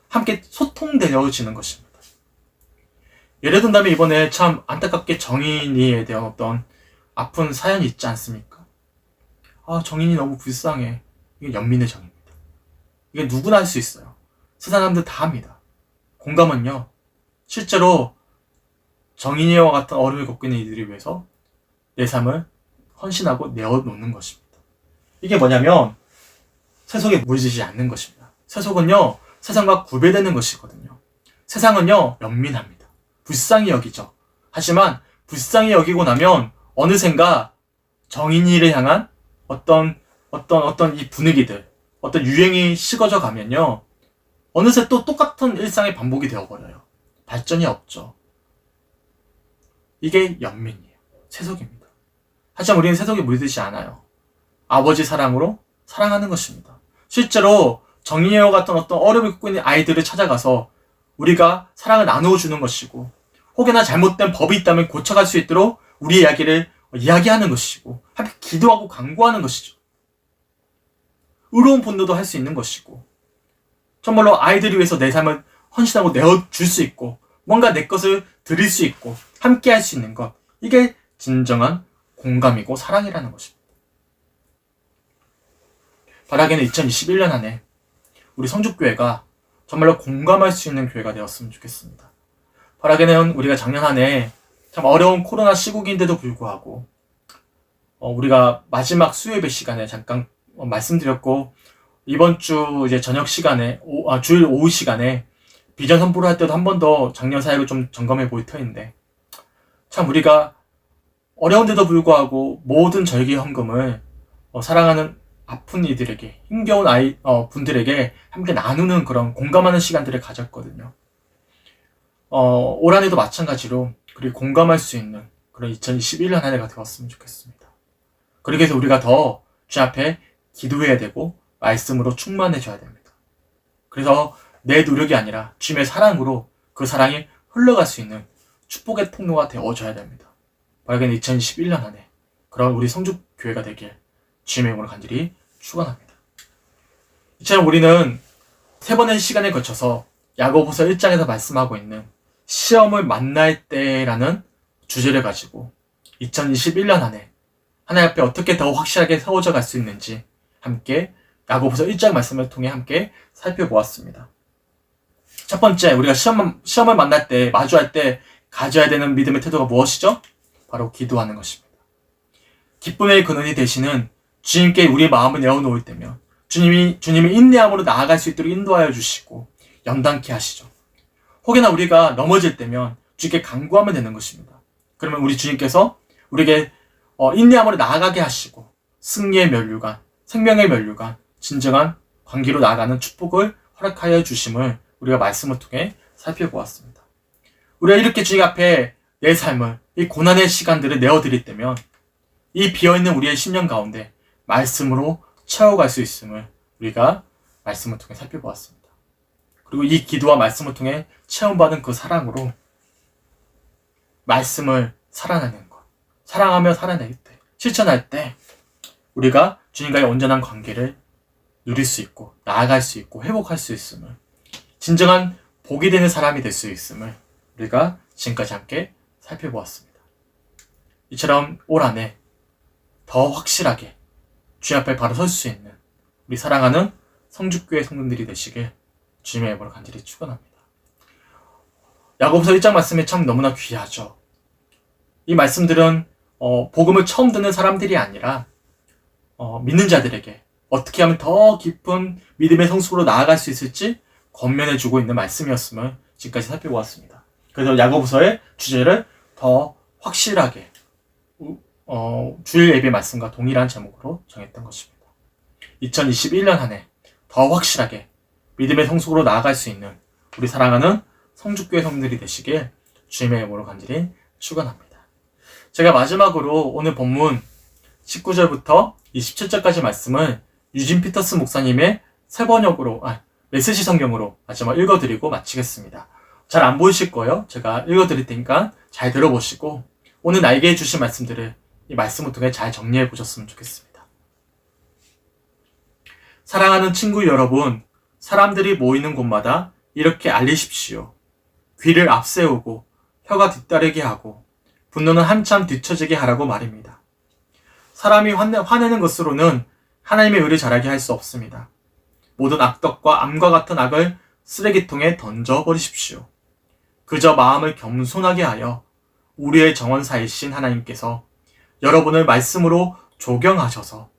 함께 소통되어지는 것입니다. 예를 든다면 이번에 참 안타깝게 정인이에 대한 어떤 아픈 사연이 있지 않습니까? 정인이 너무 불쌍해. 이게 연민의 정입니다. 이게 누구나 할 수 있어요. 세상 사람들 다 합니다. 공감은요, 실제로 정인이와 같은 어려움을 겪고 있는 이들을 위해서 내 삶을 헌신하고 내어놓는 것입니다. 이게 뭐냐면 세속에 물들지 않는 것입니다. 세속은요, 세상과 구별되는 것이거든요. 세상은요, 연민합니다. 불쌍히 여기죠. 하지만 불쌍히 여기고 나면 어느샌가 정인이를 향한 어떤 이 분위기들, 어떤 유행이 식어져 가면요. 어느새 또 똑같은 일상의 반복이 되어버려요. 발전이 없죠. 이게 연민이에요. 세속입니다. 하지만 우리는 세속에 물들지 않아요. 아버지 사랑으로 사랑하는 것입니다. 실제로 정의와 같은 어떤 어려움을 겪고 있는 아이들을 찾아가서 우리가 사랑을 나누어 주는 것이고, 혹여나 잘못된 법이 있다면 고쳐갈 수 있도록 우리의 이야기를 이야기하는 것이고, 함께 기도하고 간구하는 것이죠. 의로운 분노도 할 수 있는 것이고, 정말로 아이들을 위해서 내 삶을 헌신하고 내어줄 수 있고, 뭔가 내 것을 드릴 수 있고, 함께 할 수 있는 것, 이게 진정한 공감이고 사랑이라는 것입니다. 바라기는 2021년 한 해 우리 성죽교회가 정말로 공감할 수 있는 교회가 되었으면 좋겠습니다. 바라기는 우리가 작년 한 해 참 어려운 코로나 시국인데도 불구하고 우리가 마지막 수요예배 시간에 잠깐 말씀드렸고, 이번 주 이제 저녁 시간에 주일 오후 시간에 비전 선포를 할 때도 한 번 더 작년 사역을 좀 점검해 볼 터인데, 참 우리가 어려운데도 불구하고 모든 절기 헌금을 사랑하는 아픈 이들에게, 힘겨운 분들에게 함께 나누는 그런 공감하는 시간들을 가졌거든요. 올 한 해도 마찬가지로 그리고 공감할 수 있는 그런 2021년 한 해가 되었으면 좋겠습니다. 그러기 위해서 우리가 더 주 앞에 기도해야 되고 말씀으로 충만해져야 됩니다. 그래서 내 노력이 아니라 주님의 사랑으로 그 사랑이 흘러갈 수 있는 축복의 통로가 되어줘야 됩니다. 바라기는 2021년 한 해 그런 우리 성죽교회가 되길 주님의 이름으로 간절히 축원합니다. 이처럼 우리는 세 번의 시간에 거쳐서 야고보서 1장에서 말씀하고 있는 시험을 만날 때라는 주제를 가지고 2021년 한 해 하나님 앞에 어떻게 더 확실하게 세워져 갈 수 있는지 함께 야고보서 1장 말씀을 통해 함께 살펴보았습니다. 첫 번째, 우리가 시험을 만날 때, 마주할 때 가져야 되는 믿음의 태도가 무엇이죠? 바로 기도하는 것입니다. 기쁨의 근원이 되시는 주님께 우리의 마음을 내어놓을 때면 주님이 인내함으로 나아갈 수 있도록 인도하여 주시고 연단케 하시죠. 혹여나 우리가 넘어질 때면 주님께 간구하면 되는 것입니다. 그러면 우리 주님께서 우리에게 인내함으로 나아가게 하시고 승리의 면류관, 생명의 면류관, 진정한 관계로 나아가는 축복을 허락하여 주심을 우리가 말씀을 통해 살펴보았습니다. 우리가 이렇게 주님 앞에 내 삶을, 이 고난의 시간들을 내어드릴 때면 이 비어있는 우리의 심령 가운데 말씀으로 채워갈 수 있음을 우리가 말씀을 통해 살펴보았습니다. 그리고 이 기도와 말씀을 통해 체험받은 그 사랑으로 말씀을 살아내는 것, 사랑하며 살아낼 때, 실천할 때 우리가 주님과의 온전한 관계를 누릴 수 있고 나아갈 수 있고 회복할 수 있음을, 진정한 복이 되는 사람이 될 수 있음을 우리가 지금까지 함께 살펴보았습니다. 이처럼 올 한 해 더 확실하게 주님 앞에 바로 설 수 있는 우리 사랑하는 성죽교회 성도들이 되시길 주님의 이름으로 간절히 축원합니다. 야고보서 1장 말씀이 참 너무나 귀하죠. 이 말씀들은 복음을 처음 듣는 사람들이 아니라 믿는 자들에게 어떻게 하면 더 깊은 믿음의 성숙으로 나아갈 수 있을지 권면해주고 있는 말씀이었음을 지금까지 살펴보았습니다. 그래서 야고보서의 주제를 더 확실하게 주일 예배 말씀과 동일한 제목으로 정했던 것입니다. 2021년 한 해 더 확실하게 믿음의 성숙으로 나아갈 수 있는 우리 사랑하는 성죽교회 성도들이 되시길 주님의 이름으로 간절히 축원합니다. 제가 마지막으로 오늘 본문 19절부터 27절까지 말씀을 유진 피터스 목사님의 메시지 성경으로 마지막 읽어드리고 마치겠습니다. 잘 안 보이실 거예요. 제가 읽어드릴 테니까 잘 들어보시고 오늘 나에게 주신 말씀들을 이 말씀을 통해 잘 정리해 보셨으면 좋겠습니다. 사랑하는 친구 여러분, 사람들이 모이는 곳마다 이렇게 알리십시오. 귀를 앞세우고 혀가 뒤따르게 하고 분노는 한참 뒤처지게 하라고 말입니다. 사람이 화내는 것으로는 하나님의 의를 잘하게 할 수 없습니다. 모든 악덕과 암과 같은 악을 쓰레기통에 던져버리십시오. 그저 마음을 겸손하게 하여 우리의 정원사이신 하나님께서 여러분을 말씀으로 조경하셔서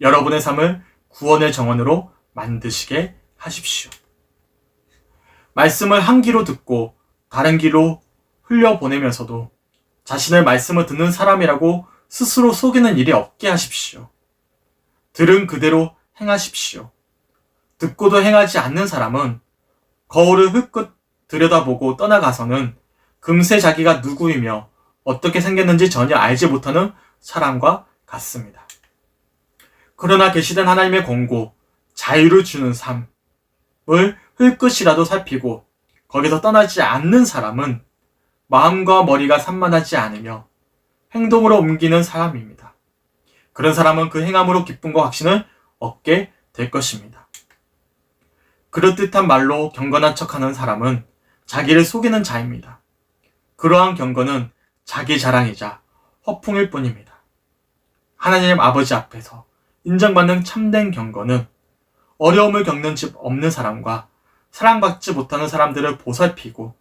여러분의 삶을 구원의 정원으로 만드시게 하십시오. 말씀을 한 귀로 듣고 다른 귀로 흘려보내면서도 자신의 말씀을 듣는 사람이라고 스스로 속이는 일이 없게 하십시오. 들은 그대로 행하십시오. 듣고도 행하지 않는 사람은 거울을 흘끗 들여다보고 떠나가서는 금세 자기가 누구이며 어떻게 생겼는지 전혀 알지 못하는 사람과 같습니다. 그러나 계시된 하나님의 권고, 자유를 주는 삶을 흘끗이라도 살피고 거기서 떠나지 않는 사람은 마음과 머리가 산만하지 않으며 행동으로 옮기는 사람입니다. 그런 사람은 그 행함으로 기쁨과 확신을 얻게 될 것입니다. 그럴듯한 말로 경건한 척하는 사람은 자기를 속이는 자입니다. 그러한 경건은 자기 자랑이자 허풍일 뿐입니다. 하나님 아버지 앞에서 인정받는 참된 경건은 어려움을 겪는 집 없는 사람과 사랑받지 못하는 사람들을 보살피고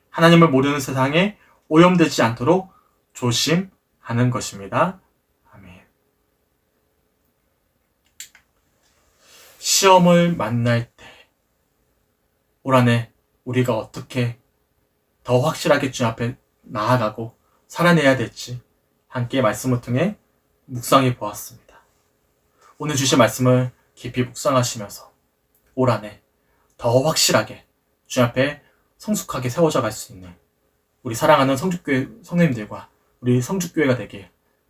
하나님을 모르는 세상에 오염되지 않도록 조심하는 것입니다. 아멘. 시험을 만날 때 올 한해 우리가 어떻게 더 확실하게 주 앞에 나아가고 살아내야 될지 함께 말씀을 통해 묵상해 보았습니다. 오늘 주신 말씀을 깊이 묵상하시면서 올 한해 더 확실하게 주 앞에 성숙하게 세워져 갈 수 있는 우리 사랑하는 성주교회 성도님들과 우리 성주교회가 되길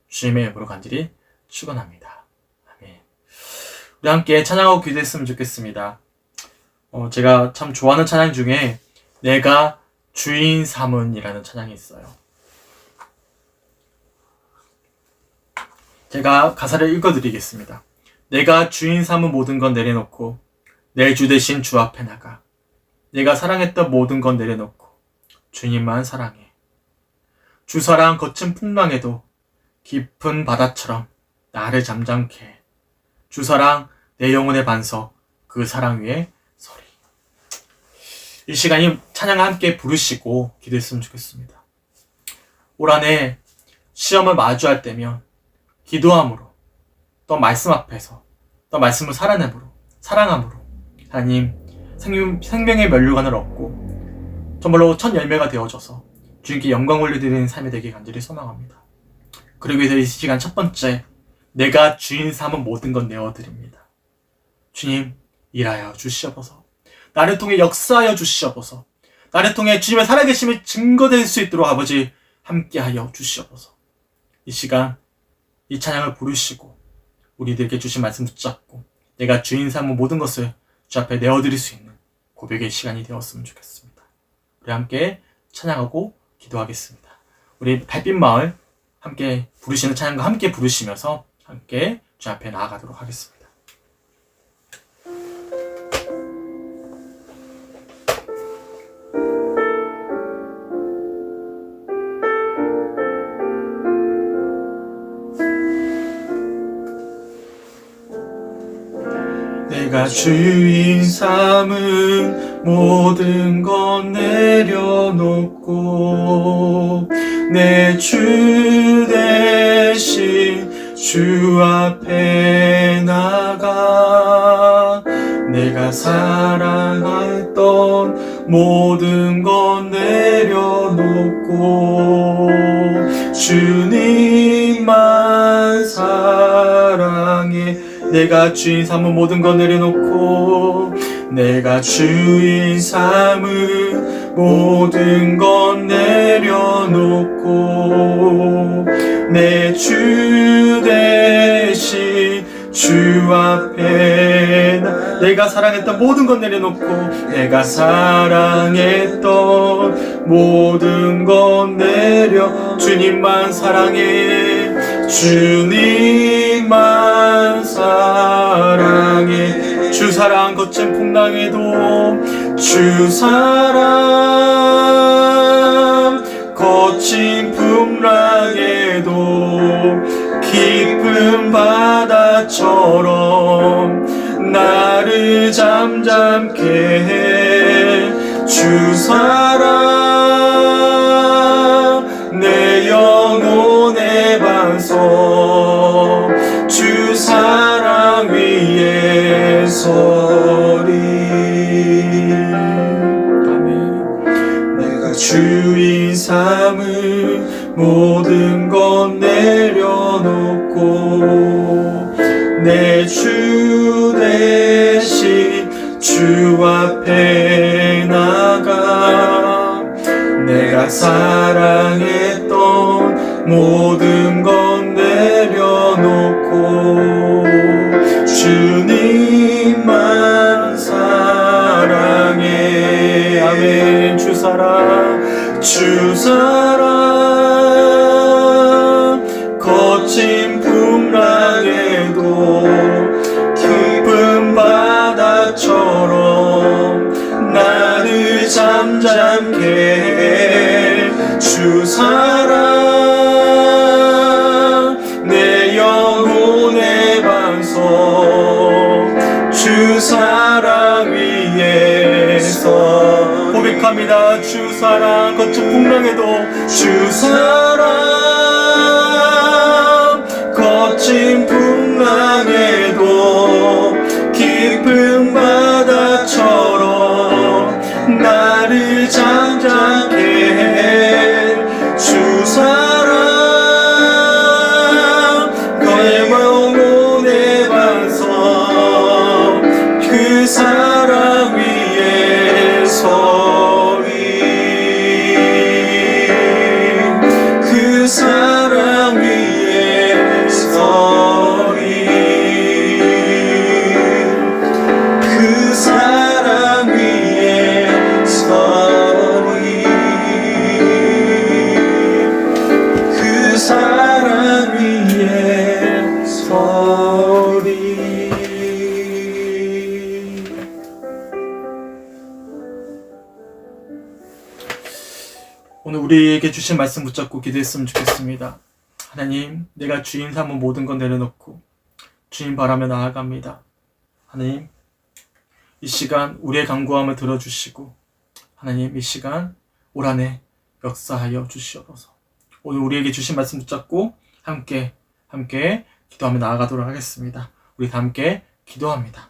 주님의 이름으로 간절히 축원합니다. 아멘. 우리 함께 찬양하고 기도했으면 좋겠습니다. 제가 참 좋아하는 찬양 중에 내가 주인 삼은이라는 찬양이 있어요. 제가 가사를 읽어드리겠습니다. 내가 주인 삼은 모든 건 내려놓고 내 주 대신 주 앞에 나가. 내가 사랑했던 모든 건 내려놓고 주님만 사랑해. 주 사랑 거친 풍랑에도 깊은 바다처럼 나를 잠잠케 해. 주 사랑 내 영혼의 반석 그 사랑 위에 서리. 이 시간이 찬양을 함께 부르시고 기도했으면 좋겠습니다. 올 한해 시험을 마주할 때면 기도함으로 또 말씀 앞에서 또 말씀을 사랑함으로 하나님 생명의 면류관을 얻고 정말로 첫 열매가 되어져서 주님께 영광 올려드리는 삶이 되길 간절히 소망합니다. 그러기 위해서 이 시간 첫 번째, 내가 주인 삼은 모든 건 내어드립니다. 주님 일하여 주시옵소서. 나를 통해 역사하여 주시옵소서. 나를 통해 주님의 살아계심을 증거될 수 있도록 아버지 함께하여 주시옵소서. 이 시간 이 찬양을 부르시고 우리들에게 주신 말씀 붙잡고 내가 주인 삼은 모든 것을 주 앞에 내어드릴 수 있는 고백의 시간이 되었으면 좋겠습니다. 우리 함께 찬양하고 기도하겠습니다. 우리 달빛마을 함께 부르시는 찬양과 함께 부르시면서 함께 주 앞에 나아가도록 하겠습니다. 내가 주인 삼은 모든 건 내려놓고 내 주 대신 주 앞에 나가. 내가 사랑했던 모든 건 내려놓고 주님만 사랑해. 내가 주인 삼은 모든 건 내려놓고 내가 주인 삼은 모든 건 내려놓고 내 주 대신 주 앞에 내가 사랑했던 모든 건 내려놓고 내가 사랑했던 모든 건 내려 주님만 사랑해. 주님만 사랑해. 주 사랑 거친 풍랑에도 주 사랑 거친 풍랑에도 깊은 바다처럼 나를 잠잠케 해. 주 사랑 내 영혼의 반석 주 사랑 위에 서리. 아멘. 내가 주인 삼은 모든 것 내려놓고 내 주 대신 주 앞에 나가 내가 사랑했던 모든 것 내려놓고 주님만 사랑해. 아멘. 주 사랑, 주 사랑, 거친 풍랑에도 깊은 바다처럼 나를 잠잠케 해. 주 사랑, 내 영혼의 반석, 주 사랑 위에서 고백합니다. 주 사랑, 거친 풍랑에도 주 사랑, 거친 풍랑에도 깊은 바다처럼 나를 잠잠케 해. 주 사랑, 너의 영혼의 반석, 그 사랑 위에 서리, 그 사랑 위에 서리, 그 사랑 위에 서리, 그 사랑 위에 서리. 오늘 우리에게 주신 말씀 붙잡고 기도했으면 좋겠습니다. 하나님, 내가 주인 삼은 모든 건 내려놓고 주님 바라며 나아갑니다. 하나님, 이 시간 우리의 간구함을 들어주시고 하나님, 이 시간 올 한해 역사하여 주시옵소서. 오늘 우리에게 주신 말씀 붙잡고 함께 기도하며 나아가도록 하겠습니다. 우리 다 함께 기도합니다.